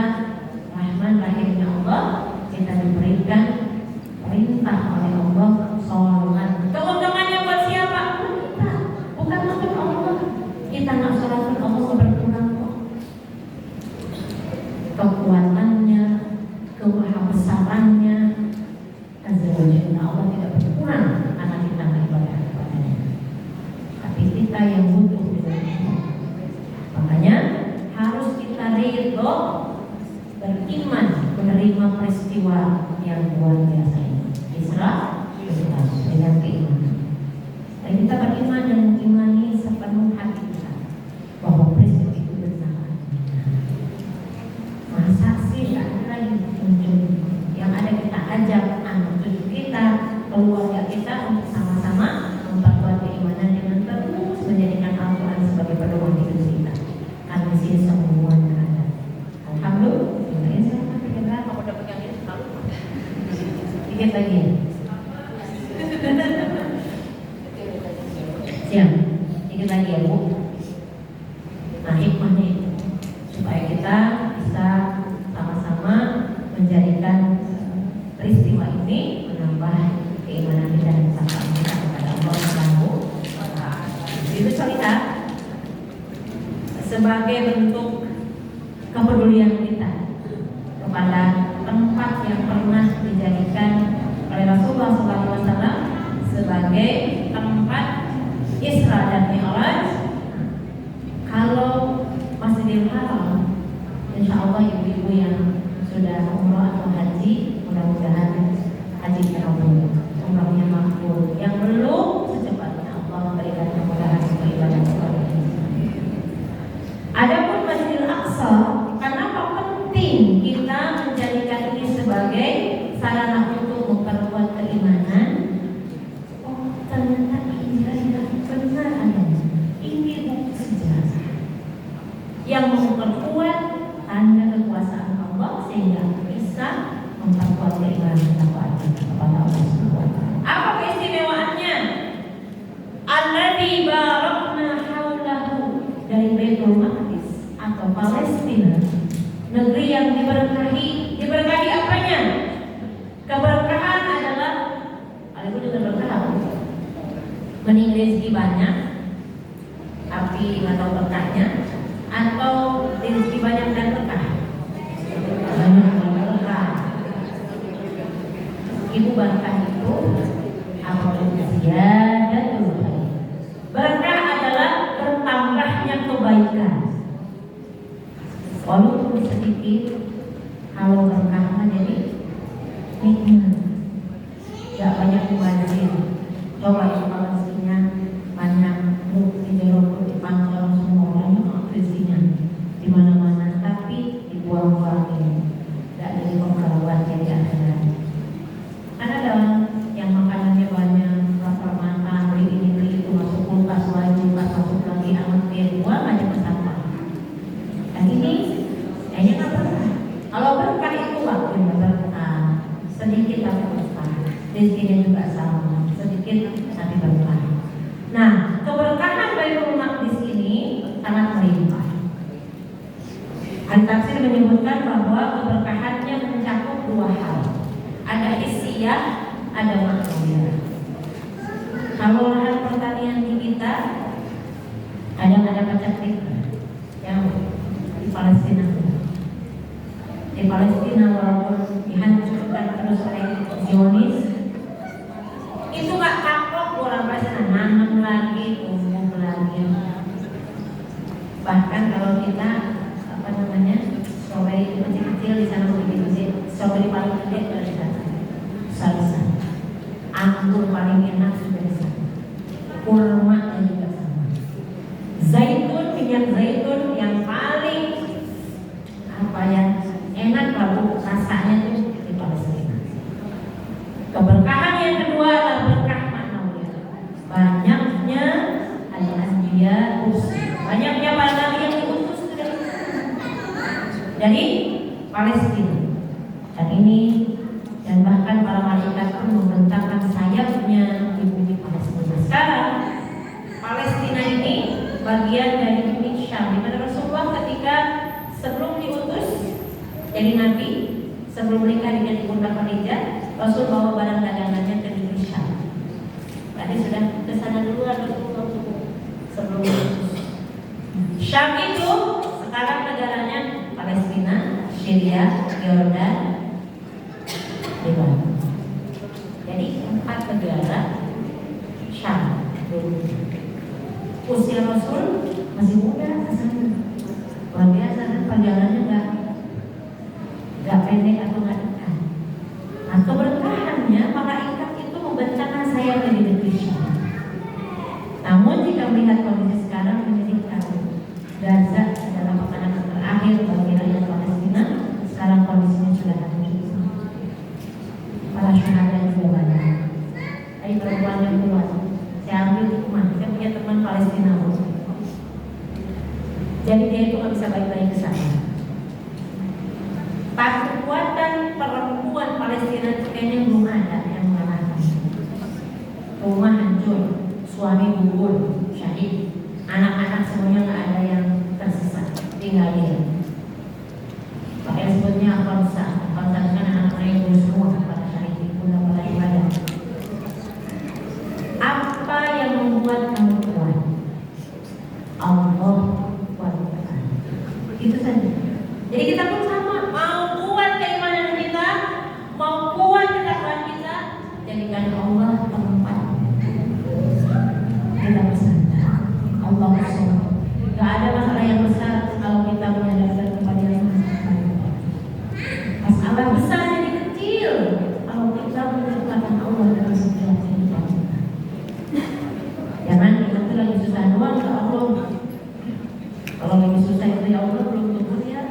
rahman rahimnya Allah, kita diberikan perintah oleh Allah sholat. Keuntungannya buat siapa? Kita, bukan untuk Allah. Kita nggak sholat pun Allah berkurang kok. Kekuatannya, kemahabesarannya, azza wa jalla, Allah tidak berkurang karena kita nggak ibadah kepadanya. Tapi kita yang butuh dengan Allah. Makanya harus kita ridho, beriman, menerima peristiwa yang luar biasa ini. Isra dengan keimanan. Dan kita beriman dan mengimani sepenuh hati kita bahwa peristiwa itu benar. Masa sih tak ada lagi muncul? Yang ada kita ajak anak cucu kita, keluarga kita untuk sama-sama memperkuat keimanan dengan terus menjadikan Al-Quran sebagai pedoman hidup kita. Karena sih semuanya ada. Alhamdulillah. Kamu udah pegang ini selalu. Dikit lagi. Siap. Dikit lagi ya Bu. Nah hikmahnya itu supaya kita bisa sama-sama menjadikan peristiwa ini menambah keimanan kita dan ketakwaan kita kepada Allah Subhanahu wa Ta'ala. Itu cerita sebagai bentuk kepedulian kita kepada tempat yang pernah dijadikan oleh Rasulullah SAW sebagai tempat Isra dan Mi'raj. Kalau Masjidil Haram, insya Allah ibu-ibu yang sudah umroh atau haji, mudah-mudahan haji terkabul, umrohnya makbul. Yang belum, secepatnya Allah memberikan kemudahan untuk ibadah kepada kita. Adapun Masjidil Aqsa, kenapa penting kita menjadikan ini sebagai sarana untuk memperkuat keimanan? Oh, ternyata ini benar adanya. Ini bukti sejarah yang memperkuat tanda kekuasaan Allah sehingga bisa memperkuat keimanan kita kepada Allah Subhanahu wa Ta'ala. Apa keistimewaannya? Alladzi barakna haulahu, dari Baitul Maqdis atau Palestina, negeri yang diberkahi. Diberkahi apanya? Keberkahan adalah, aku juga berkah, mending rezeki banyak tapi nggak tahu berkahnya, atau rezeki banyak dan berkah. Banyak dan berkah. Ibu berkah itu apa usia dan berkah. Berkah adalah bertambahnya kebaikan. Walaupun sedikit, kalau berkah jadi nikmat. Gak banyak mubazir. Coba yang rezekinya banyak, di jeruk, di pangkal, semua orang rezekinya di mana-mana, tapi dibuang-buangin. Gak jadi pengkaruan jadi akhirat. Ada yang makanannya banyak, lapar makan, beli ini beli itu, masuk kulkas lagi, masuk lagi, angetin, buang aja ke sampah. Dan ini kayaknya nggak berkah. Kalau berkah itu waktunya berkah, sedikit tapi berkah. Rezekinya juga sama, sedikit tapi berkah. Nah, keberkahan Baitul Maqdis ini sangat melimpah. Al-Tafsir menyebutkan bahwa keberkahannya mencakup dua hal. Ada hissiyah, ada ma'nawiyah. Kalau lahan pertanian di kita ada pacaklik yang di Palestina. Di Palestina walaupun dihancurkan terus oleh Zionis, itu gak kapok orang Palestina, nanam lagi, tumbuh lagi. Bahkan kalau kita strawberry kecil-kecil di sana begitu sih, strawberry paling gede dari sana, salsa, anggur paling enak juga di sana, kurma juga sama, zaitun, minyak zaitun yang paling enak kalau rasanya tuh di Palestina. Keberkahan yang kedua adalah berkah maknawiyah. Banyaknya al-anbiya, banyaknya para nabi yang dari Palestina. Dan ini dan bahkan para malaikat pun membentangkan sayapnya di bumi Palestina. Sekarang Palestina ini bagian dari bumi Syam, di mana Rasulullah ketika sebelum diutus jadi nabi, sebelum menikah dengan Ibunda Khadijah, Rasul bawa barang dagangannya ke negeri Syam. Berarti sudah ke sana duluan Rasulullah sebelum diutus. Syam itu sekarang negaranya Palestina, Syria, Yordan, Lebanon. Jadi 4 negara Syam dulu. Usia Rasul masih muda rasanya. Luar biasa kan, perjalanannya nggak pendek atau nggak dekat. Nah, keberkahannya malaikat itu membentangkan sayap di negeri Syam. Namun jika melihat kondisi sekarang menyedihkan, Gaza adalah makanan terakhir bagi rakyat Palestina. Sekarang kondisinya sudah hancur. Para syuhada juga banyak. Tapi perempuan yang kuat, saya ambil di rumah. Saya punya teman Palestina. Jadi dia itu nggak bisa baik-baik ke sana. Kekuatan perempuan Palestina itu kayaknya belum ada yang mengalahkan. Rumah hancur, suami gugur, syahid, anak-anak semuanya nggak ada yang tersisa, tinggal dia. Pakai sebutnya Al-Qamsa, kan anak-anak yang gugur semua pada hari itu pada ibadah. Apa yang membuat kamu kuat? Allah kuat. Itu saja. Jadi kita pun sama, mau kuat keimanan kita, mau kuat ketakwaan kita, jadikan Allah tempat kita bersandar. Allah bersama. Gak ada masalah yang besar kalau kita menyadarkan kepada yang besar. Masalah besar jadi kecil kalau kita mendekatkan Allah dalam setiap kehidupan kita. Jangan kita tuh lagi susah doang ke Allah. Kalau lagi susah itu ya Allah belum tunggu ya.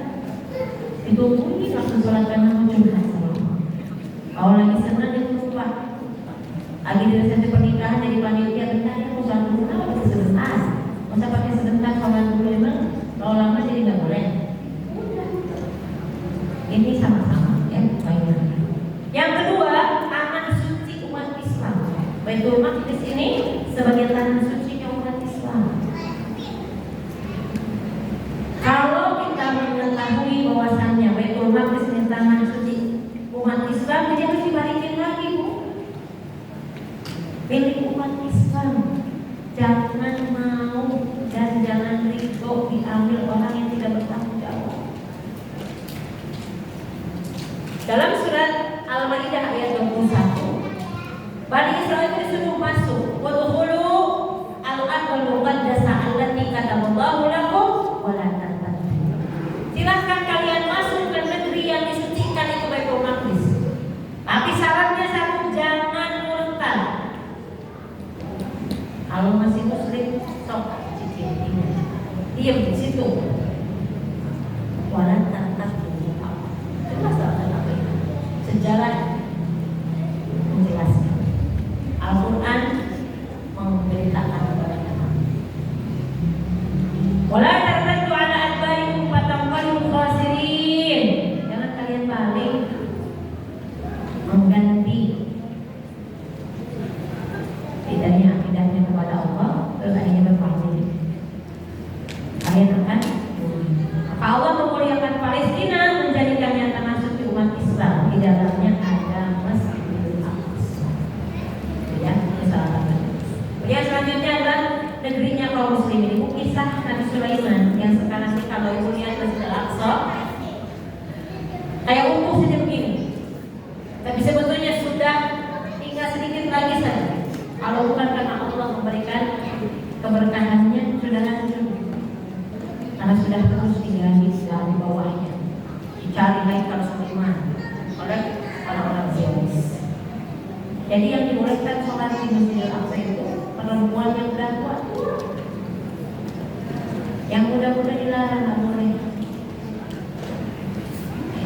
Ditungguin waktu sholat karena curhat sama Allah. Kalau lagi senang dia lupa. Lagi di resepsi pernikahan jadi panitia bentar ya mau sholat dulu, kenapa bisa sebentar? Masa pakai sebentar sholat dulu emang? Kalau lama jadi nggak boleh. Udah. Ini sama-sama ya mainnya. Yang kedua, tanah suci umat Islam. Baitul Maqdis ini sebagai tanah suci umat Islam. Kalau kita mengetahui bahwasannya Baitul Maqdis ini tanah suci umat Islam, jadi harus dibalikin lagi, Bu. Milik umat Islam. Jangan mau dan jangan ridho diambil orang yang tidak bertanggung jawab. Dalam surat Al-Maidah ayat 21, Bani Israil disuruh masuk. Wadkhulu al-ardhal muqaddasah allati kataballahu lakum wa la tartaddu. Silakan kalian masuk ke negeri yang disucikan itu Baitul Maqdis. Tapi syaratnya satu, jangan murtad. Kalau masih muslim, sok cicil diam di situ. Wa la tartaddu. Itu masalah apa itu? Sejarah menjelaskan. Al-Quran memberitakan kepada kita. Wala tartaddu ala adbarikum fatanqalibu khasirin. Jangan kalian balik mengganti akidahnya kepada Allah, terus akhirnya berpaling. Kalian akan maka Allah memuliakan Palestina, menjadikannya tanah suci umat Islam. Di dalamnya ada Masjidil Aqsa. Ya, misalnya. Kemudian selanjutnya adalah negerinya kaum muslimin. Ibu kisah Nabi Sulaiman yang sekarang sih kalau ibu lihat Masjidil Aqsa kayak utuh saja begini. Tapi sebetulnya sudah tinggal sedikit lagi saja. Kalau bukan karena Allah memberikan keberkahannya, sudah hancur. Karena sudah terus digali di bawahnya. Dicari Haikal Sulaiman oleh orang-orang Zionis. Jadi yang dibolehkan sholat di Masjidil Aqsa itu perempuan yang sudah kuat. Yang muda-muda dilarang, nggak boleh.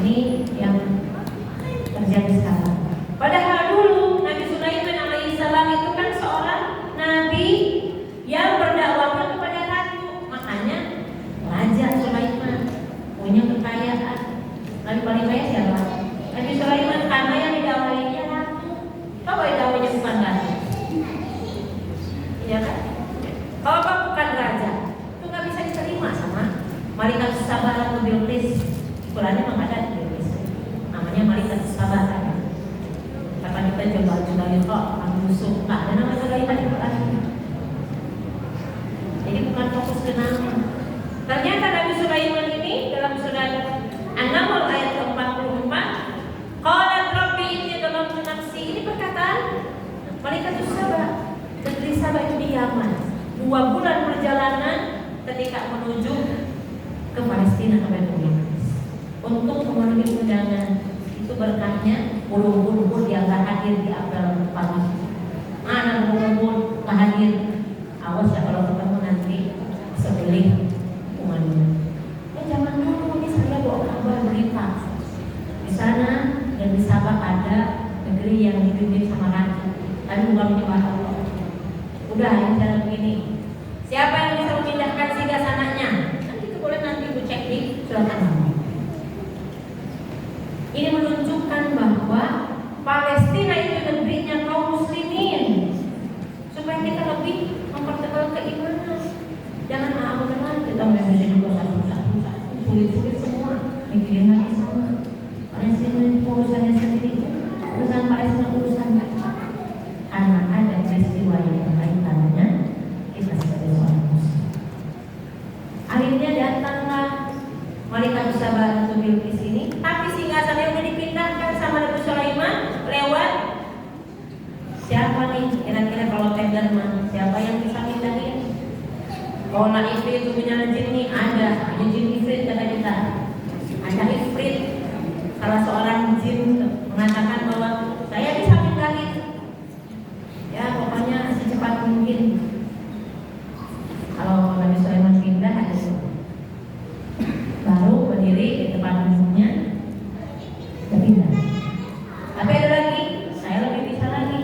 Ini yang terjadi sekarang. Padahal dulu Nabi Sulaiman alaihissalam itu kan seorang nabi yang berdakwah kepada ratu. Makanya Raja Sulaiman punya kekayaan, ya kan? Kalau Bapak bukan raja, itu nggak bisa diterima sama malaikat sabar atau Bilqis. Ukurannya memang ada Bilqis, namanya malaikat sabar. Kata kita coba kok musuh, nggak ada nama malaikat di Quran. Jadi bukan fokus ke nama. Ternyata Nabi Sulaiman ini dalam surat An-Naml ayat ke-44, qalat rabbi inni dhalamtu nafsi. Ini perkataan malaikat Sabah. Negeri Sabah itu di Yaman. 2 bulan perjalanan ketika menuju ke Palestina, ke Baitul Maqdis untuk memenuhi undangan. Itu berkahnya buru-buru dia nggak hadir di apel pagi. Mana buru-buru nggak hadir? Awas ya kalau ketemu nanti sebelih umatnya. Jangan dulu, ini saya bawa kabar berita. Di sana dan di Sabah ada negeri yang dipimpin sama raja. Tapi bukan menyembah Allah. Udah yang cara begini. Siapa yang bisa memindahkan singgasananya? Nanti itu boleh nanti Bu cek di surat An-Naml. Ini menunjukkan bahwa Palestina itu negerinya kaum muslimin. Supaya kita lebih mempertegas keimanan. Jangan benar kita membaca juga satu-satu, sulit-sulit semua, mikirin lagi sama. Palestina itu urusannya sendiri, urusan Palestina urusan kita. Karena ada peristiwa yang kaitannya kita sebagai seorang muslim. Akhirnya datanglah malaikat Sabah atau Bilqis ini, tapi singgasananya udah dipindahkan sama Nabi Sulaiman lewat siapa nih? Kira-kira kalau tender siapa yang bisa pindahin? Kalau nak ifrit itu minyak jin nih ada jin ifrit kata kita. Ada ifrit, salah seorang jin mengatakan bahwa saya bisa pindahin. Ya pokoknya secepat mungkin. Kalau Nabi Sulaiman pindah ada baru berdiri di tempat musuhnya dan pindah. Tapi ada lagi, saya lebih bisa lagi.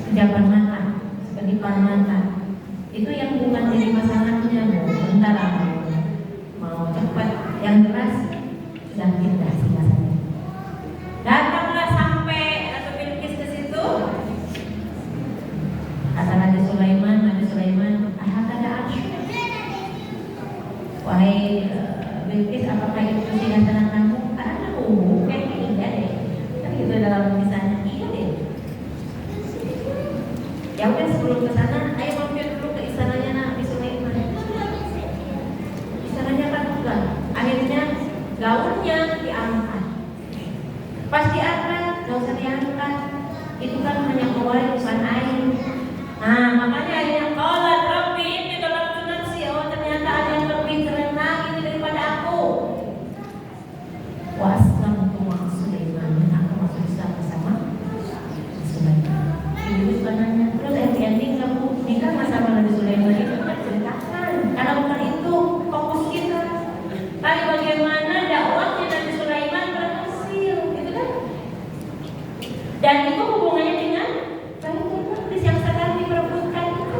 Kejapan mata, kedipan mata. Itu yang bukan jadi masalahnya, bentar mau cepat, yang jelas sudah pindah singgasannya. Datanglah sampai Ratu Bilqis ke situ. Kata Nabi Sulaiman, ada arsy. Wahai Bilqis, apakah itu singgasan kamu? Karena aku kayaknya iya deh. Kan itu dalam misalnya iya deh. Ya udah sebelum ke sana, ayo mampir dulu ke istananya Nabi Sulaiman. Istananya kan enggak. Akhirnya gaunnya diangkat. Pas diangkat, gak usah diangkat. Itu kan hanya kawai bukan air. Nah, makanya akhirnya qalat rabbi inni dhalamtu nafsi. Oh, ternyata ada yang lebih keren lagi daripada aku. Wa aslamtu ma'a Sulaiman. Aku masuk Islam bersama Sulaiman. Ibu sebenarnya terus ending kamu nikah sama Nabi Sulaiman itu kan ceritakan. Karena bukan itu fokus kita. Tapi bagaimana dakwahnya Nabi Sulaiman berhasil, gitu kan? Dan itu hubungannya dengan Baitul Maqdis yang sedang diperebutkan itu.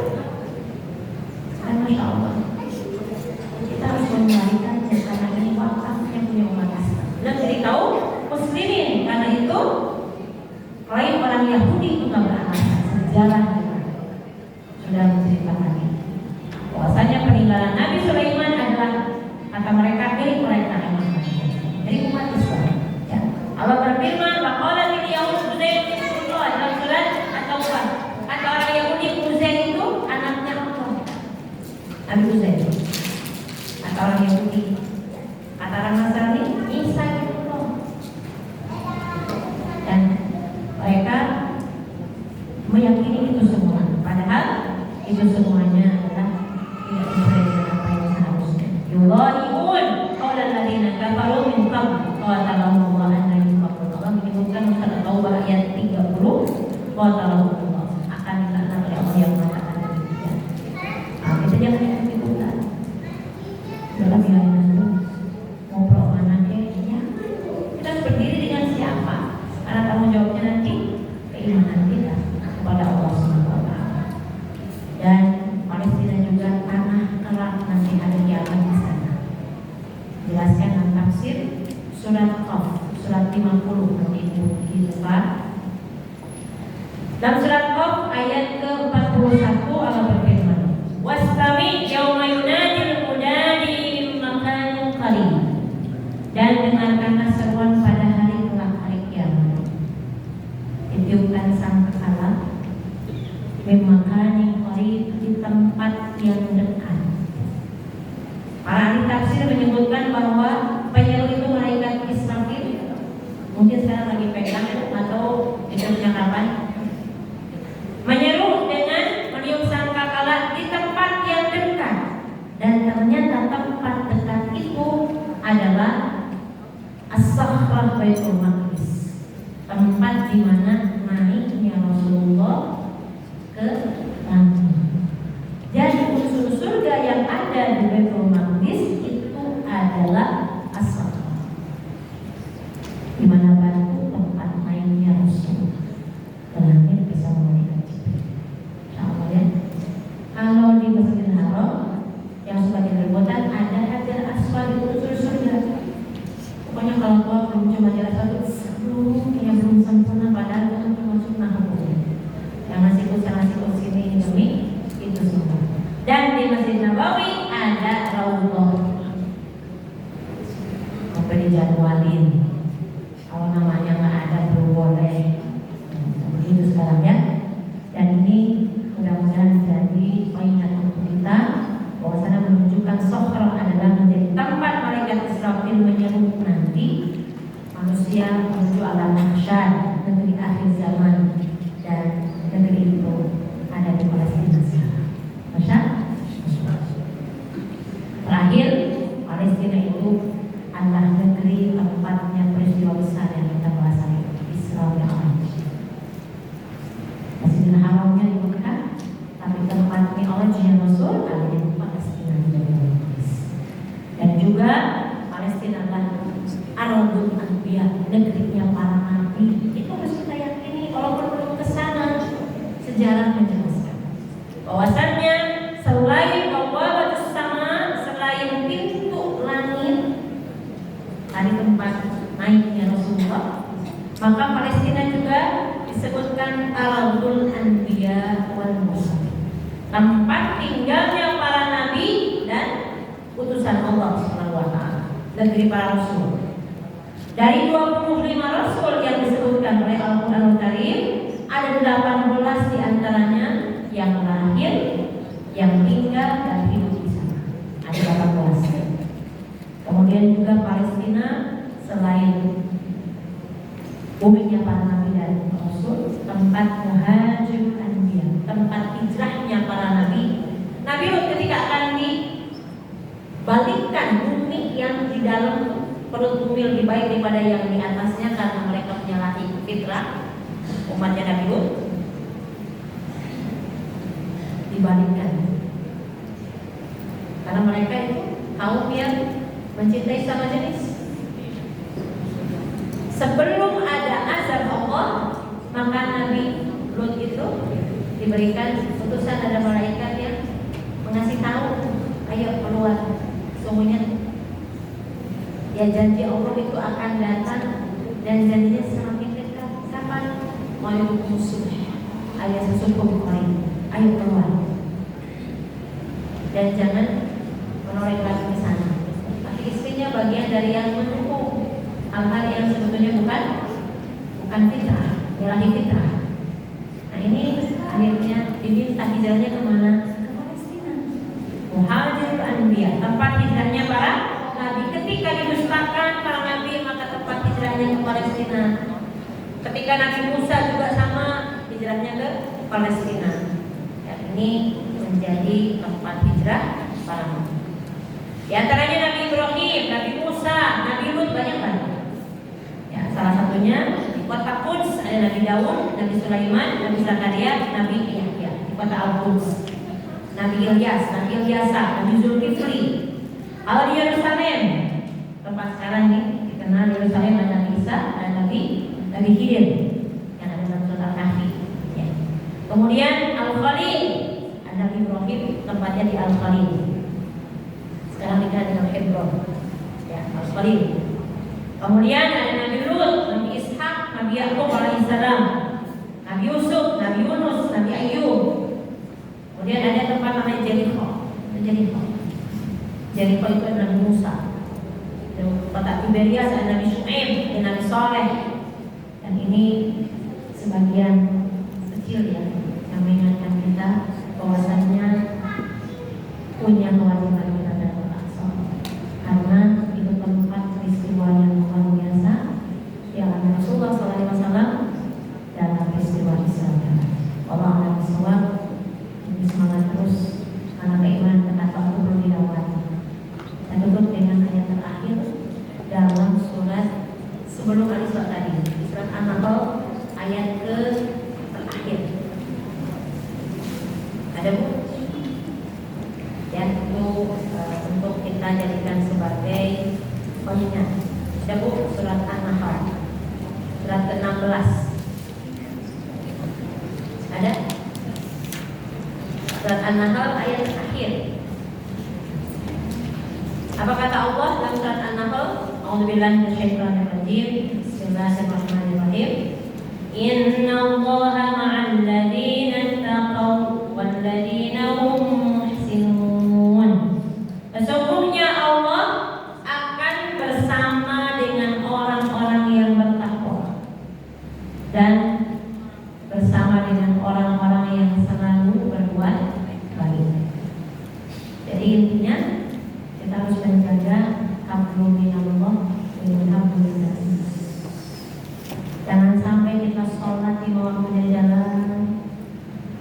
Masya Allah. Kita harus membalikan karena ini wakaf yang punya umat Islam. Dan jadi tahu muslimin karena itu klaim orang Yahudi itu nggak beralasan. Sejarah sudah menceritakan ini. Bahwasanya peninggalan Nabi Sulaiman adalah kata mereka milik mereka emang dari umat Islam. Ya. Allah berfirman, "Waqala lil Yahud Uzair bin Allah" dalam surat At-Taubah. Kata orang Yahudi Uzair itu anaknya Allah. Nabi Uzair. Kata orang Yahudi. Kata orang Nasrani, Isa itu Allah. Dan mereka meyakini itu semua. Padahal itu semuanya adalah tidak sesuai dengan apa yang seharusnya. Yudha'ibun qawlan ladzina kafaru min qabl qatalahumullah anna yufakun. Allah menyebutkan surat At-Taubah ayat 30 qatalahumullah akan dilaknat oleh Allah yang mengatakan demikian. Kita jangan ikut-ikutan dalam wilayah itu mau pro mana ya. Kita harus berdiri dengan siapa? Karena tanggung jawabnya nanti keimanan kita kepada Allah Subhanahu wa taala. Dan Palestina juga tanah kelak nanti ada kiamat di sana. Jelaskan dalam tafsir surat Qaf surat 50 nanti dibuka. Dalam surat Qaf ayat ke-41 tafsir menyebutkan bahwa penyeru itu malaikat Israfil. Mungkin sekarang lagi pegang atau hidupnya kapan. Menyeru dengan meniup sangkakala di tempat yang dekat. Dan ternyata tempat dekat itu adalah As-Sakhrah Baitul Maqdis, tempat di mana naiknya Rasulullah ke langit. Jadi unsur surga yang ada di Baitul Maqdis itu adalah As-Sakhrah, di mana batu tempat naiknya Rasul ke langit bisa malaikat Jibril. Insyaallah ya. Kalau di Masjidil Haram yang sebagian rebutan ada Hajar Aswad di unsur surga. Pokoknya kalau tua belum coba Hajar Aswad yang belum sempurna padahal itu termasuk hukumnya. Jangan sikut sini demi itu semua. Dan di Masjid Nabawi ada Raudhah. Sampai dijadwalin. Kalau namanya nggak ada belum boleh. Begitu sekarang ya. Dan ini mudah-mudahan jadi pengingat untuk kita bahwasanya menunjukkan Sakhrah adalah menjadi tempat malaikat Israfil menyeru nanti manusia menuju alam mahsyar, negeri akhir zaman, dan negeri itu ada di Palestina sekarang. Terakhir, Palestina itu adalah negeri tempatnya peristiwa besar yang kita bahas hari ini, Isra Mi'raj. Masjidil Haramnya di Mekah, tapi tempat Mi'rajnya Rasul ada di Palestina di Palestina. Dan juga Palestina adalah Ardul Anbiya, negerinya para nabi. Itu harus kita yakini, walaupun belum ke sana. Sejarah menjelaskan bahwasannya selain Allah sama, selain pintu langit dari tempat naiknya Rasulullah, maka Palestina juga disebutkan Ardul Anbiya wal Mursalin, tempat tinggalnya para nabi dan utusan Allah Subhanahu wa taala, negeri para rasul. Dari 25 rasul yang disebutkan oleh Al-Qur'anul Karim, ada 18 diantaranya yang lahir, yang tinggal dan hidup di sana. Ada 18. Kemudian juga Palestina selain buminya para nabi dan rasul, tempat muhajir anbiya, tempat hijrahnya para nabi. Nabi Lut ketika akan dibalikkan bumi yang di dalam perut bumi lebih baik daripada yang di atasnya karena mereka menyalahi fitrah umatnya Nabi Lut, dibalikkan karena mereka itu kaum yang mencintai sama jenis. Sebelum ada azab Allah, maka Nabi Lut itu diberikan utusan, ada malaikat yang mengasih tahu, ayo keluar, sungguhnya ya janji Allah itu akan datang dan janjinya semakin dekat. Kapan? Mau musuh, ayo sesuatu lain, ayo keluar dan jangan menoreh lagi ke sana. Tapi istrinya bagian dari yang mendukung hal-hal yang sebetulnya bukan fitrah, menyalahi fitrah. Nah ini akhirnya diminta hijrahnya kemana? Ke Palestina. Muhajir Anbiya, tempat hijrahnya para nabi. Ketika didustakan para nabi, maka tempat hijrahnya ke Palestina. Ketika Nabi Musa juga sama, hijrahnya ke Palestina. Dan ini menjadi tempat hijrah para nabi. Di antaranya Nabi Ibrahim, Nabi Musa, Nabi Lut, banyak. Ya, salah satunya di kota Quds ada Nabi Daud, Nabi Sulaiman, Nabi Zakaria, Nabi Yahya. Di kota Al-Quds Nabi Ilyas, Nabi Ilyasa, Nabi Zulkifli. Kalau di Yerusalem, tempat sekarang nih dikenal Yerusalem, ada Nabi Isa, ada Nabi Khidir yang ada dalam surat Al-Kahfi. Ya. Kemudian Al-Khalil, ada Nabi Ibrahim, tempatnya di Al-Khalil. Sekarang dikenal dengan Hebron. Ya, Al-Khalil. Kemudian ada Nabi Lut, Nabi Ishak, Nabi Yakub alaihissalam, Nabi Yusuf, Nabi Yunus, Nabi Ayub. Kemudian ada tempat namanya Jericho. Jericho itu ada Nabi Musa. Kota Tiberias ada Nabi Syuaib dan Nabi Saleh. Dan ini sebagian kecil ya yang mengingatkan kita bahwasannya punya kewajiban kita dan Al-Aqsa. terus karena keimanan tepat waktu perlu dirawat. Kita tutup dengan ayat terakhir dalam surat sebelum al-Isra tadi, surat An-Nahl ayat ke terakhir. Ada bu? Ya, itu untuk kita jadikan sebagai pengingat. Ada bu? Surat An-Nahl surat ke-16. Ada? Surat An-Nahl ayat terakhir. Apa kata Allah dalam surat An-Nahl? A'udzubillahi minasyaitonir rajim. Bismillahirrahmanirrahim. Innallaha ma'al ladzina taqaw wal ladzina hum muhsinun. Sesungguhnya Allah akan bersama dengan orang-orang yang bertakwa dan bersama dengan orang-orang yang selalu berbuat baik. Jadi intinya kita harus menjaga hablum minallah wa hablum minan nas. Jangan sampai kita sholat di waktunya jalan,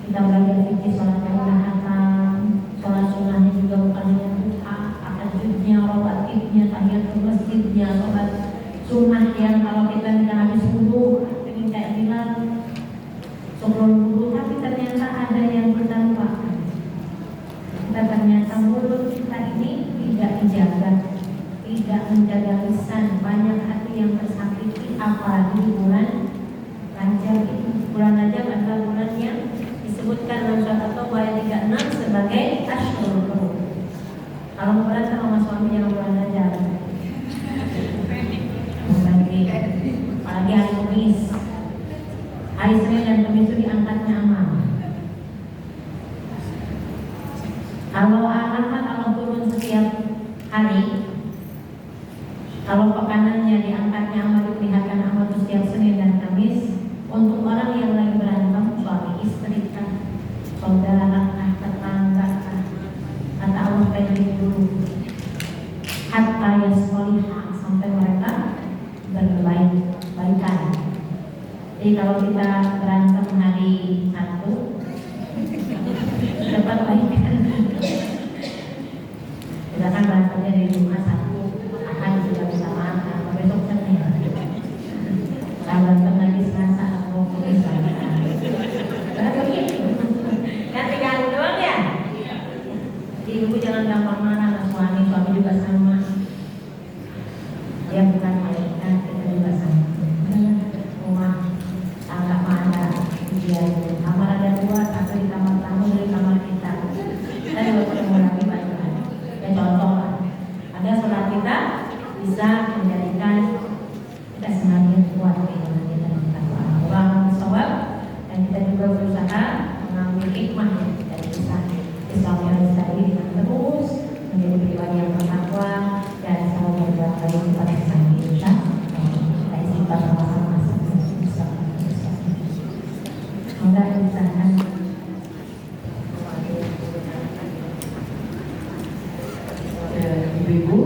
kita belajar fikih sholat yang hatam, sholat sunnahnya juga bukan dengan duha, tahajudnya, rawatibnya, tahiyatul masjidnya, sholat sunnah yang kalau kita tidak habis wudu, ingin kayak bilang sebelum wudu, tapi ternyata ada yang kita lupakan. Kita ternyata mulut kita ini tidak dijaga, tidak menjaga lisan, banyak hati yang tersakiti, apalagi di bulan Rajab itu. Bulan Rajab adalah bulan yang disebutkan dalam surat At-Taubah ayat 36 sebagai Ashhurul Hurum. Kalau bulan sama suami jangan bulan Rajab. Apalagi hari Kamis. Hari Senin dan Kamis itu diangkatnya amal. Kalau amanat Allah turun setiap hari, kalau pekanannya diangkatnya amal, dilihatkan amal itu setiap Senin dan Kamis. Untuk orang yang lagi berantem, suami istri kah, saudara kah, tetangga kah, kata Allah pendek dulu hatta yasqaliha, sampai mereka berbaikan. Jadi kalau kita berantem hari Sabtu dapat baikan. Kita kan berantemnya dari Jumat Sabtu, akan sudah bisa makan, besok Senin. Kalau berantem lagi Selasa atau Kamis lagi. Ganti kali doang ya. Jadi ibu jangan gampang marah sama suami, suami juga sama. Dia bukan malaikat, kita juga sama. Rumah tangga mana? Dia kamar ada dua, satu di kamar tamu, di kamar kita. Kita juga ketemu lagi banyak. Ya contoh lah. Ada sholat kita bisa menjadikan kita semakin kuat keimanan kita dan takwa. Allah sawab, dan kita juga berusaha mengambil hikmah dari kisah Islam yang tadi dengan terus menjadi pribadi yang bertakwa dan selalu berdoa baik kepada sesama kita. Kita istighfar sama-sama. Semoga diusahakan. Ibu-ibu